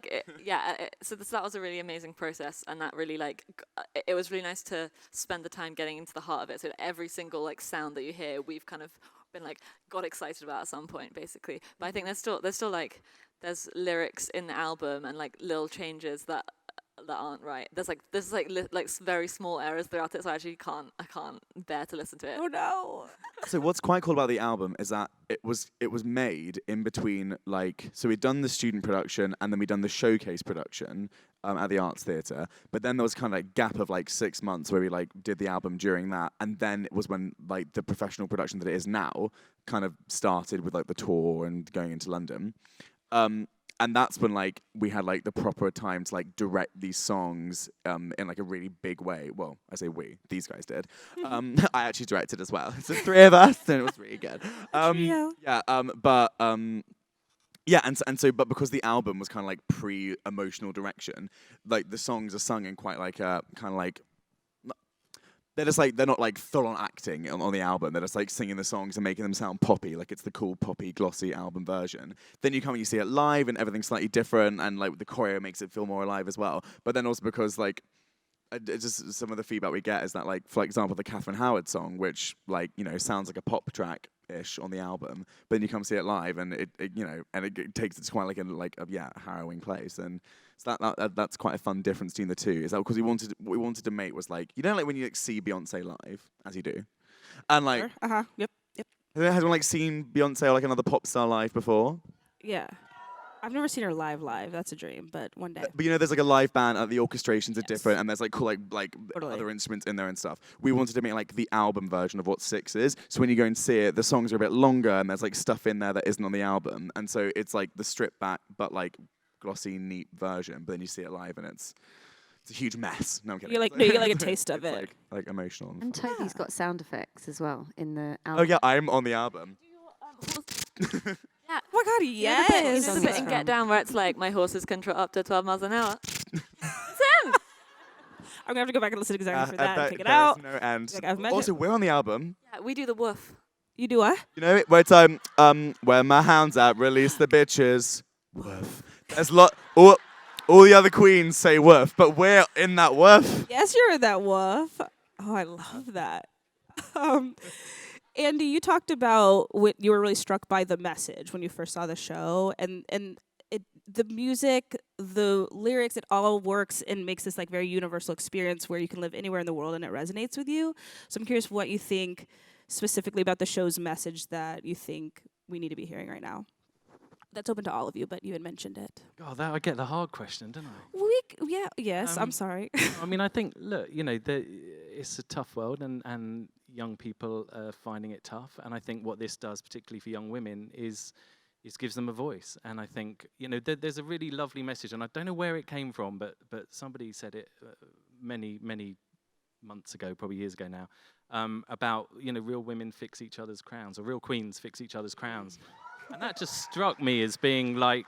so that was a really amazing process, and that really it was really nice to spend the time getting into the heart of it. So every single like sound that you hear, we've kind of been like got excited about at some point, basically. But I think there's lyrics in the album and like little changes that aren't right. There's very small errors throughout it, so I can't bear to listen to it. Oh no. So what's quite cool about the album is that it was made in between, like, so we'd done the student production and then we'd done the showcase production at the Arts Theatre, but then there was kind of like gap of like 6 months where we like did the album during that, and then it was when like the professional production that it is now kind of started with like the tour and going into London. And that's when like we had like the proper time to like direct these songs in like a really big way. Well, I say we, these guys did. I actually directed as well. So 3 of us, and it was really good. But because the album was kind of like pre-emotional direction, like the songs are sung in quite like a kind of like, they're not like full on acting on the album. They're just like singing the songs and making them sound poppy, like it's the cool poppy glossy album version. Then you come and you see it live and everything's slightly different, and like the choreo makes it feel more alive as well. But then also because like just some of the feedback we get is that like, for example, the Catherine Howard song, which like, sounds like a pop track ish on the album, but then you come see it live and it takes it to quite like a harrowing place. And so that's quite a fun difference between the two. Is that because what we wanted to make was like, like when you like see Beyonce live, as you do, and like Yep. Has anyone like seen Beyonce or like another pop star live before? Yeah. I've never seen her live. That's a dream, but one day. But there's like a live band, the orchestrations are different, and there's like cool like Totally. other instruments in there and stuff. We wanted to make like the album version of what Six is. So when you go and see it, the songs are a bit longer, and there's like stuff in there that isn't on the album, and so it's like the stripped back but like glossy, neat version. But then you see it live, and it's a huge mess. No, I'm kidding. You get like a taste of it. Like emotional. And Toby's got sound effects as well in the Oh album. yeah, I'm on the album. Yeah. Oh my god, yes. There's a bit in Get Down where it's like, my horses can trot up to 12 miles an hour. It's him! I'm gonna have to go back and listen exactly for that and take it There's out. no end. Like I've mentioned. Also, we're on the album. Yeah, we do the woof. You do what? Where it's where my hounds at, release the bitches. Woof. There's all the other queens say woof, but we're in that woof. Yes, you're in that woof. Oh, I love that. Andy, you talked about you were really struck by the message when you first saw the show, and the music, the lyrics, it all works and makes this like very universal experience where you can live anywhere in the world and it resonates with you. So I'm curious what you think specifically about the show's message that you think we need to be hearing right now. That's open to all of you, but you had mentioned it. God, I get the hard question, don't I? Yes, I'm sorry. I mean, I think, look, it's a tough world, and young people are finding it tough. And I think what this does, particularly for young women, is gives them a voice. And I think, there's a really lovely message, and I don't know where it came from, but somebody said it many, many months ago, probably years ago now, about, real women fix each other's crowns, or real queens fix each other's crowns. And that just struck me as being like,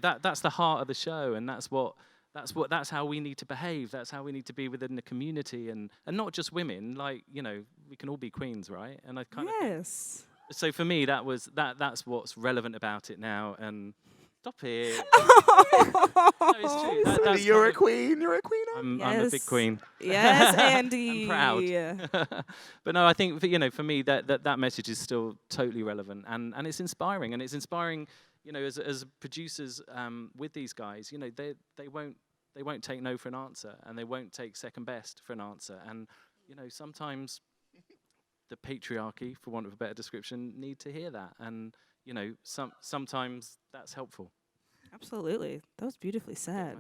that's the heart of the show, and that's what that's how we need to behave. That's how we need to be within the community, and not just women. Like, you know, we can all be queens, right? And I kind of Yes. so for me, that's what's relevant about it now. And stop it. No, it's true. That's You're a kind of- queen. You're a queen. I'm a big Yes. queen. Yes, Andy. I'm proud. But no, I think for me that message is still totally relevant, and it's inspiring, you know, as producers with these guys, you know, they won't take no for an answer, and they won't take second best for an answer, and you know, sometimes the patriarchy, for want of a better description, need to hear that, and you know, sometimes that's helpful. Absolutely. That was beautifully said.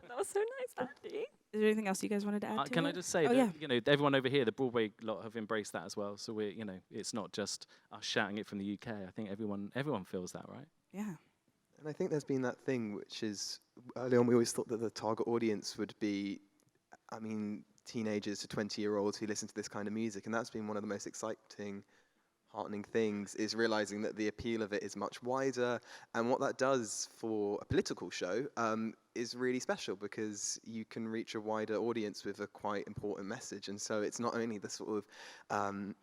That was so nice, Andy. Is there anything else you guys wanted to add to Can it? I just say Oh, that, yeah. you know, everyone over here, the Broadway lot have embraced that as well. So we're, you know, it's not just us shouting it from the UK. I think everyone feels that, right? Yeah. And I think there's been that thing which is, early on we always thought that the target audience would be, I mean, teenagers to 20-year-olds who listen to this kind of music. And that's been one of the most exciting, heartening things, is realizing that the appeal of it is much wider. And what that does for a political show is really special, because you can reach a wider audience with a quite important message. And so it's not only the sort of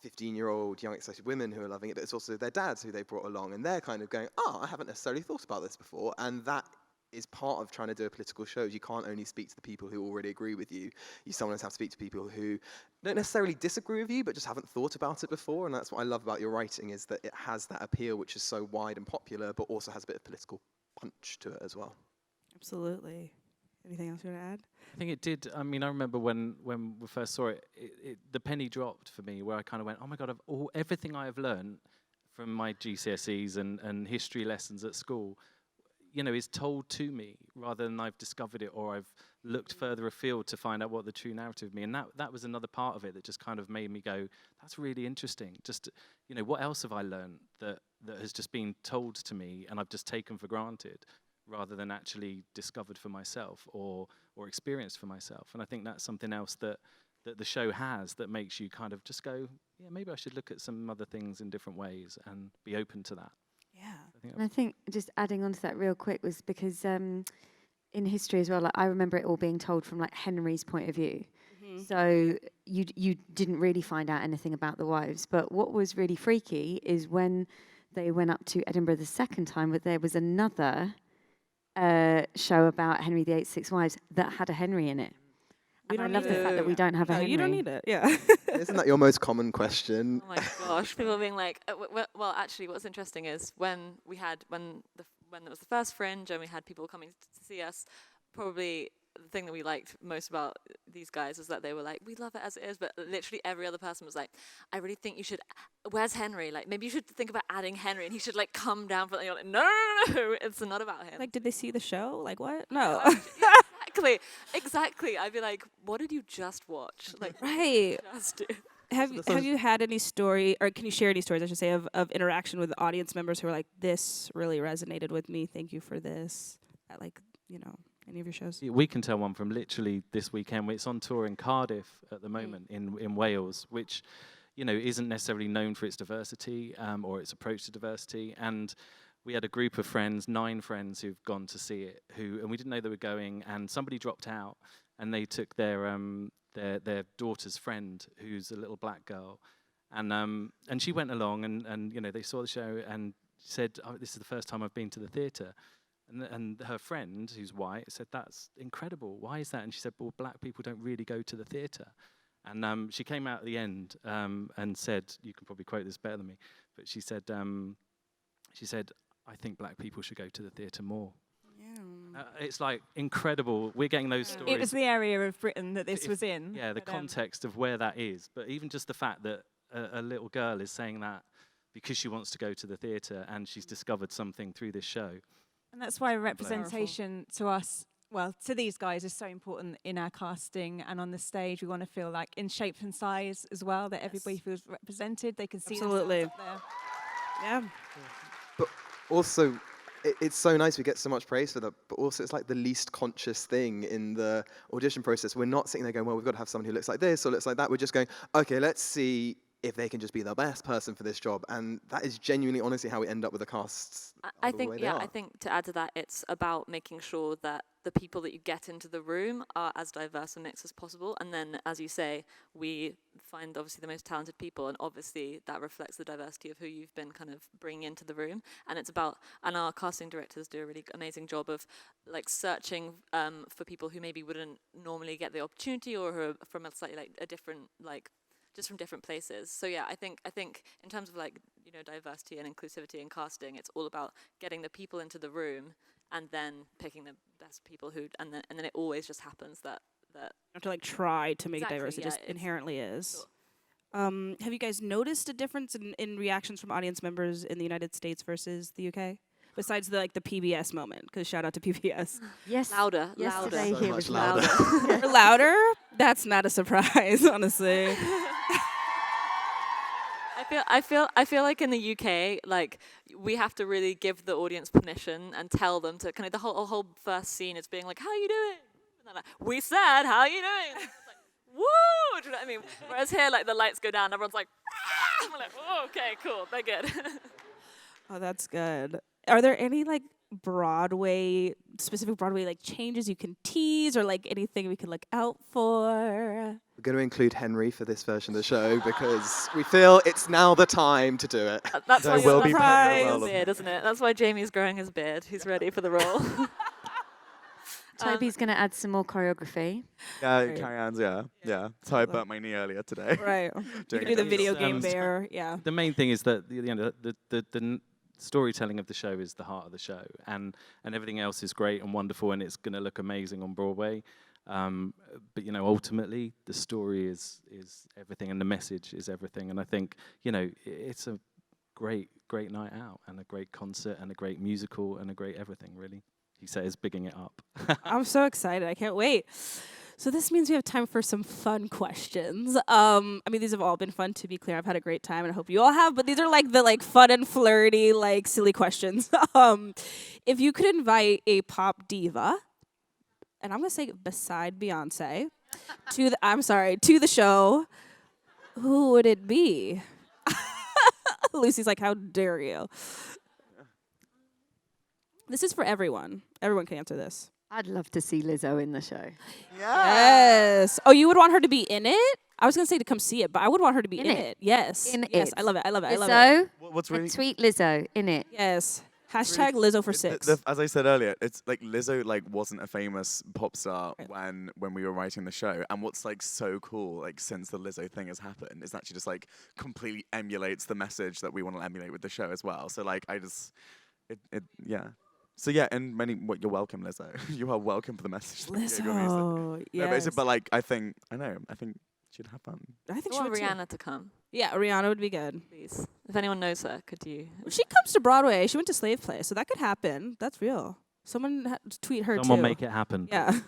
15-year-old young excited women who are loving it, but it's also their dads who they brought along, and they're kind of going, I haven't necessarily thought about this before. And that is part of trying to do a political show. You can't only speak to the people who already agree with you. You sometimes have to speak to people who don't necessarily disagree with you, but just haven't thought about it before. And that's what I love about your writing, is that it has that appeal, which is so wide and popular, but also has a bit of political punch to it as well. Absolutely. Anything else you want to add? I think it did. I mean, I remember when we first saw it, the penny dropped for me, where I kind of went, oh my God, everything I have learned from my GCSEs and history lessons at school, you know, is told to me rather than I've discovered it or I've looked further afield to find out what the true narrative of me. And that was another part of it that just kind of made me go, that's really interesting. Just, you know, what else have I learned that has just been told to me and I've just taken for granted, rather than actually discovered for myself or experienced for myself. And I think that's something else that the show has, that makes you kind of just go, yeah, maybe I should look at some other things in different ways and be open to that. Yeah. And I think just adding on to that real quick was because in history as well, like, I remember it all being told from like Henry's point of view. So you didn't really find out anything about the wives. But what was really freaky is when they went up to Edinburgh the second time, but there was another show about Henry VIII's 6 wives that had a Henry in it. We And I don't love need the fact it. that we don't have a No, Henry. you don't need it. Yeah. Isn't that your most common question? Oh my gosh, people being like, well, actually, what's interesting is when there was the first Fringe and we had people coming to see us, probably the thing that we liked most about these guys was that they were like, we love it as it is, but literally every other person was like, I really think you should, where's Henry? Like, maybe you should think about adding Henry and he should like come down for, and you're like, no, it's not about him. Like, did they see the show? Like, what? No. Exactly. I'd be like, what did you just watch? Like, Right. just do. Have you had any story, or can you share any stories, I should say, of interaction with audience members who are like, this really resonated with me, thank you for this, at like, you know, any of your shows? Yeah, we can tell one from literally this weekend. It's on tour in Cardiff at the moment in Wales, which, you know, isn't necessarily known for its diversity or its approach to diversity. And we had a group of friends, 9 friends, who've gone to see it, and we didn't know they were going, and somebody dropped out, and they took their daughter's friend, who's a little black girl, and she went along, and you know, they saw the show and said, oh, this is the first time I've been to the theatre. And her friend, who's white, said, that's incredible. Why is that? And she said, well, black people don't really go to the theatre. And she came out at the end and said, you can probably quote this better than me, but she said, I think black people should go to the theatre more. Yeah. It's like incredible. We're getting those stories. It was the area of Britain that this was in. Yeah, the but, context of where that is. But even just the fact that a little girl is saying that because she wants to go to the theatre and she's discovered something through this show. And that's why representation to us, well, to these guys, is so important in our casting and on the stage. We want to feel like in shape and size as well, that everybody feels represented. They can see Absolutely. themselves up there. Yeah. But also, it's so nice we get so much praise for that, but also it's like the least conscious thing in the audition process. We're not sitting there going, well, we've got to have someone who looks like this or looks like that. We're just going, okay, let's see if they can just be the best person for this job. And that is genuinely, honestly, how we end up with the casts. I think, I think to add to that, it's about making sure that the people that you get into the room are as diverse a mix as possible. And then, as you say, we find obviously the most talented people, and obviously that reflects the diversity of who you've been kind of bringing into the room. And it's about, and our casting directors do a really amazing job of like searching for people who maybe wouldn't normally get the opportunity, or who are from a slightly like a different like just from different places. So yeah, I think in terms of like, you know, diversity and inclusivity in casting, it's all about getting the people into the room and then picking the best people who, and then it always just happens that You have to like try to make it Exactly, diverse. It yeah, just it's- inherently is. Sure. Have you guys noticed a difference in reactions from audience members in the United States versus the UK? Besides the like the PBS moment, because shout out to PBS. Yes. louder. Yesterday So he much was louder. We're louder? That's not a surprise, honestly. I feel like in the UK, like we have to really give the audience permission and tell them to kind of the whole first scene is being like, "How you doing?" And they're like, "We said, how you doing?" And it's like, "Woo!" Do you know what I mean? Whereas here, like the lights go down, everyone's like, "Ah!" I'm like, "Oh, okay, cool, they're good." Oh, that's good. Are there any like specific Broadway like changes you can tease, or like anything we can look out for? We're going to include Henry for this version of the show because we feel it's now the time to do it. That's why There will you're be growing parallel his of- beard, isn't it? That's why Jamie's growing his beard. He's ready for the role. Toby's going to add some more choreography. Yeah, Right. Carrie-Anne's, yeah. So I burnt my knee earlier today. Right. You Doing can do the it. video It's, game um, bear. Yeah. The main thing is that the storytelling of the show is the heart of the show, and everything else is great and wonderful, and it's going to look amazing on Broadway. But you know, ultimately, the story is everything, and the message is everything. And I think, you know, it's a great night out, and a great concert, and a great musical, and a great everything. Really, he says, bigging it up. I'm so excited. I can't wait. So this means we have time for some fun questions. I mean, these have all been fun, to be clear. I've had a great time, and I hope you all have. But these are like the like fun and flirty, like silly questions. If you could invite a pop diva, and I'm gonna say beside Beyonce, to the show, who would it be? Lucy's like, how dare you? This is for everyone. Everyone can answer this. I'd love to see Lizzo in the show. Yes. Oh, you would want her to be in it? I was gonna say to come see it, but I would want her to be in it. Yes. In yes. it. I love it. I love it. I love it. Lizzo, What's really tweet Lizzo in it. Yes. Hashtag Lizzo for 6. As I said earlier, it's like Lizzo like wasn't a famous pop star when we were writing the show, and what's like so cool like since the Lizzo thing has happened is that she just like completely emulates the message that we want to emulate with the show as well. So like yeah. So yeah, and you're welcome, Lizzo. You are welcome for the message. that you gave your music. Lizzo. No, Yes. but like I think she'd have fun. I think I she want would too. Rihanna to come, Yeah, Rihanna would be good. please. If anyone knows her, could you? She comes to Broadway. She went to Slave Play, so that could happen. That's real. Someone tweet her Someone too. make it happen. Yeah.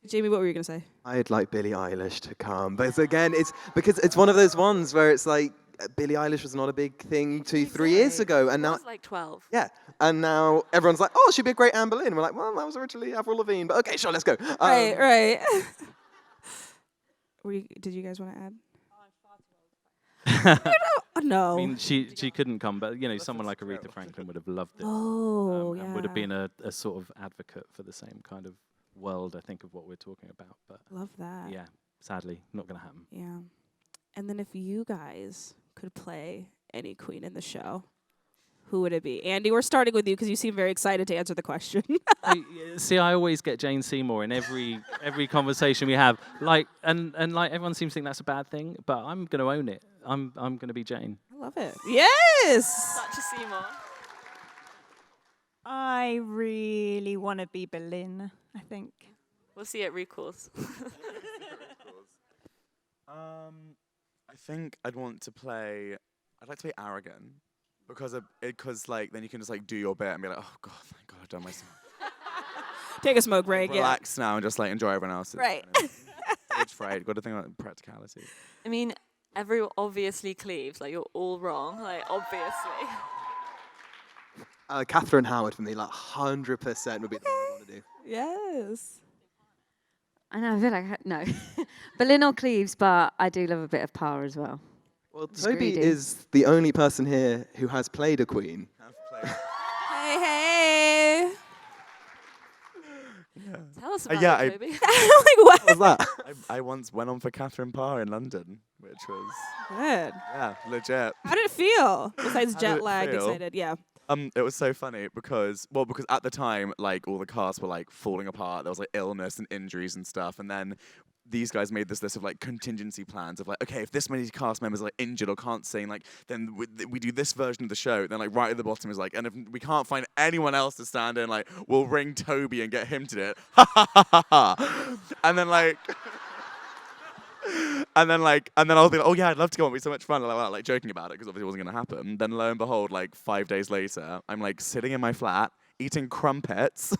Jamie, what were you gonna say? I'd like Billie Eilish to come. But again, it's because it's one of those ones where it's like Billie Eilish was not a big thing 2-3 years ago. And I now, was like 12. yeah. And now everyone's like, oh, she'd be a great Anne Boleyn. We're like, well, that was originally Avril Lavigne. But okay, sure, let's go. Right. Did you guys want to add? Oh, no. I mean, she couldn't come, but you know, someone like Aretha Franklin would have loved it. Oh, And would have yeah. been a sort of advocate for the same kind of world, I think, of what we're talking about. But Love that. yeah, sadly, not going to happen. Yeah. And then if you guys could play any queen in the show, who would it be? Andy, we're starting with you because you seem very excited to answer the question. See, I always get Jane Seymour in every conversation we have. Like, and like everyone seems to think that's a bad thing, but I'm going to own it. I'm going to be Jane. I love it. Yes. Such a Seymour. I really want to be Berlin, I think. We'll see at recourse. I think I'd like to play arrogant because like then you can just like do your bit and be like, oh god, thank God I've done my song. Take a smoke break. Yeah. Relax now and just like enjoy everyone else's. Right. Stage fright. Got to think about practicality. I mean, everyone obviously cleaves. Like, you're all wrong. Like, obviously. Catherine Howard for me, like 100% would be the one I want to do. Yes. I know, I feel like no. Berlin or Cleves, but I do love a bit of power as well. Well, It's Toby greedy. is the only person here who has played a queen. Hey, hey. Tell us about yeah, it, Toby. I'm like, what? What was that? I once went on for Catherine Parr in London, which was Good. yeah, legit. How did it feel? Besides How did jet it lag, feel? excited. Yeah. It was so funny because at the time, like all the casts were like falling apart. There was like illness and injuries and stuff, and then these guys made this list of like contingency plans of like, okay, if this many cast members are like injured or can't sing, like then we do this version of the show. Then like right at the bottom is like, and if we can't find anyone else to stand in, like we'll ring Toby and get him to do it. And then like. And then I was like, oh yeah, I'd love to go on. It'd be so much fun. Like joking about it because obviously it wasn't going to happen. Then lo and behold, like 5 days later, I'm like sitting in my flat eating crumpets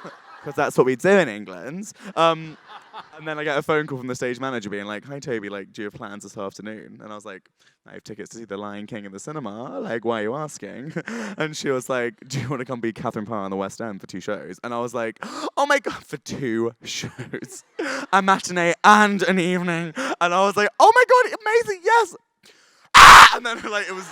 because that's what we do in England. And then I get a phone call from the stage manager being like, hi Toby, like do you have plans this afternoon? And I was like, I have tickets to see The Lion King in the cinema. Like, why are you asking? And she was like, do you want to come be Catherine Parr on the West End for 2 shows? And I was like, oh my God, for 2 shows. A matinee and an evening. And I was like, oh my God, amazing, yes. Ah! And then like it was...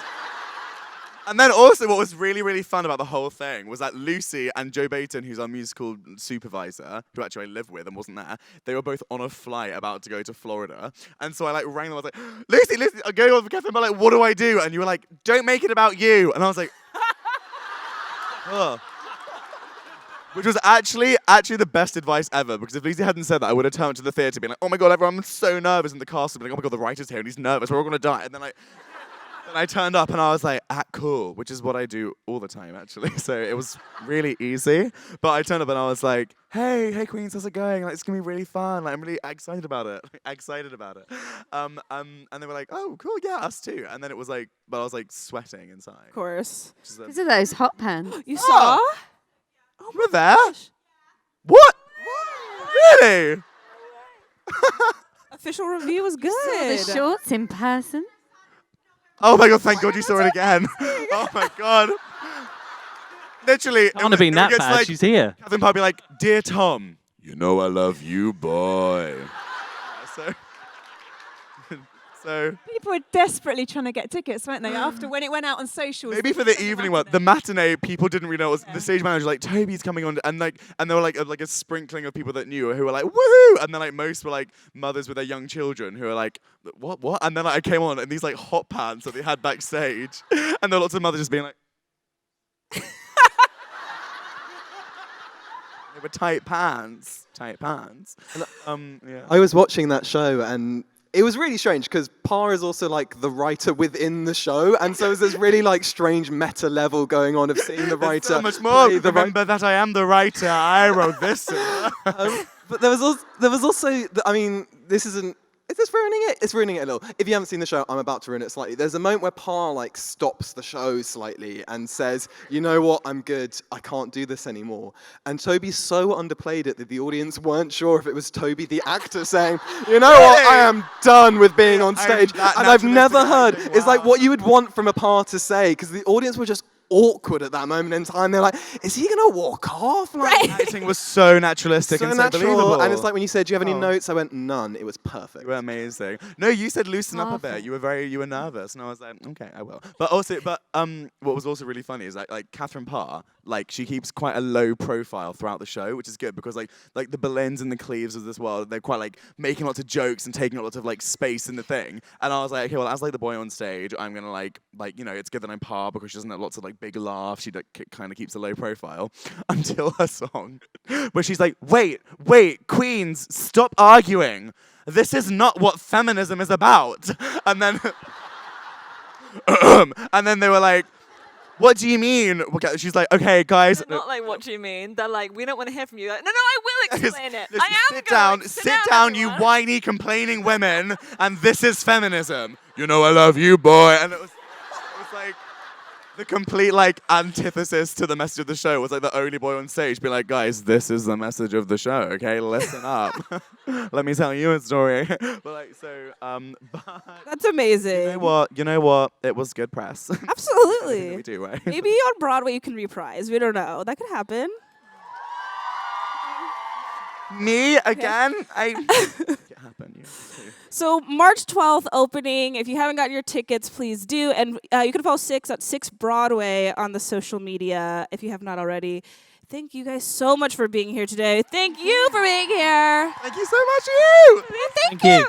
And then also what was really, really fun about the whole thing was that Lucy and Joe Bayton, who's our musical supervisor, who actually I live with and wasn't there, they were both on a flight about to go to Florida. And so I like rang them, I was like, Lucy, I'm going on for Catherine, but like, what do I do? And you were like, don't make it about you. And I was like, oh. Which was actually the best advice ever, because if Lucy hadn't said that, I would have turned to the theatre being like, oh my God, everyone's so nervous, and the cast would be like, oh my God, the writer's here and he's nervous, we're all gonna die. And then like, and I turned up and I was like, cool, which is what I do all the time, actually. So it was really easy. But I turned up and I was like, hey, Queens, how's it going? Like, it's going to be really fun. Like, I'm really excited about it. And they were like, oh, cool, yeah, us too. And then it was like, but I was like sweating inside. Of course. Because of those hot pants. You saw? Oh, you were there? What? Really? Official review was Saw good. the shorts in person. Oh my God, thank God you saw it again. Oh my God. Literally. I want to be that gets bad. like, She's here. Catherine Parr be like, dear Tom, you know I love you, boy. So People were desperately trying to get tickets, weren't they? After when it went out on socials. maybe for the evening one, the matinee, people didn't really know. It was the stage manager like, Toby's coming on, and there were like a sprinkling of people that knew who were like, woohoo! And then like most were like mothers with their young children who were like, what? And then like, I came on in these like hot pants that they had backstage, and there were lots of mothers just being like. They were tight pants. And, yeah. I was watching that show and it was really strange because Parr is also like the writer within the show, and so there's this really like strange meta level going on of seeing the writer. So much more. play the Remember that I am the writer. I wrote this. But there was also I mean, this isn't. Is this ruining it? It's ruining it a little. If you haven't seen the show, I'm about to ruin it slightly. There's a moment where Parr like stops the show slightly and says, you know what, I'm good, I can't do this anymore. And Toby so underplayed it that the audience weren't sure if it was Toby the actor saying, you know what, I am done with being on stage. And I've never heard, it's like what you would want from a Parr to say, because the audience were just awkward at that moment in time. They're like, is he gonna walk off? Like, acting was so naturalistic and so believable. And it's like when you said, do you have any notes? I went, none. It was perfect. You were amazing. No, you said loosen up a bit. You were nervous, and I was like, okay, I will. But what was also really funny is that like Catherine Parr, like she keeps quite a low profile throughout the show, which is good because like the Boleyns and the Cleves of this world, they're quite like making lots of jokes and taking lots of like space in the thing. And I was like, okay, well as like the boy on stage, I'm gonna like you know, it's good that I'm Parr because she doesn't have lots of like big laughs. She kind of keeps a low profile until her song, where she's like, wait, Queens, stop arguing. This is not what feminism is about. And then, and then they were like, what do you mean? She's like, okay, guys. They're not like, what do you mean? They're like, we don't want to hear from you. Like, no, I will explain it. Listen, I am sit down, you whiny, complaining women, and this is feminism. You know I love you, boy. And it was like, the complete like antithesis to the message of the show was like the only boy on stage being like, guys, this is the message of the show, okay? Listen up. Let me tell you a story. But like, so, but That's amazing. you know what? It was good press. Absolutely. We do, right? Maybe on Broadway you can reprise. We don't know. That could happen. Me again? Make it happen. Yeah. So March 12th opening. If you haven't gotten your tickets, please do. And you can follow Six at 6 Broadway on the social media if you have not already. Thank you guys so much for being here today. Thank you for being here. Thank you so much, you. Thank you.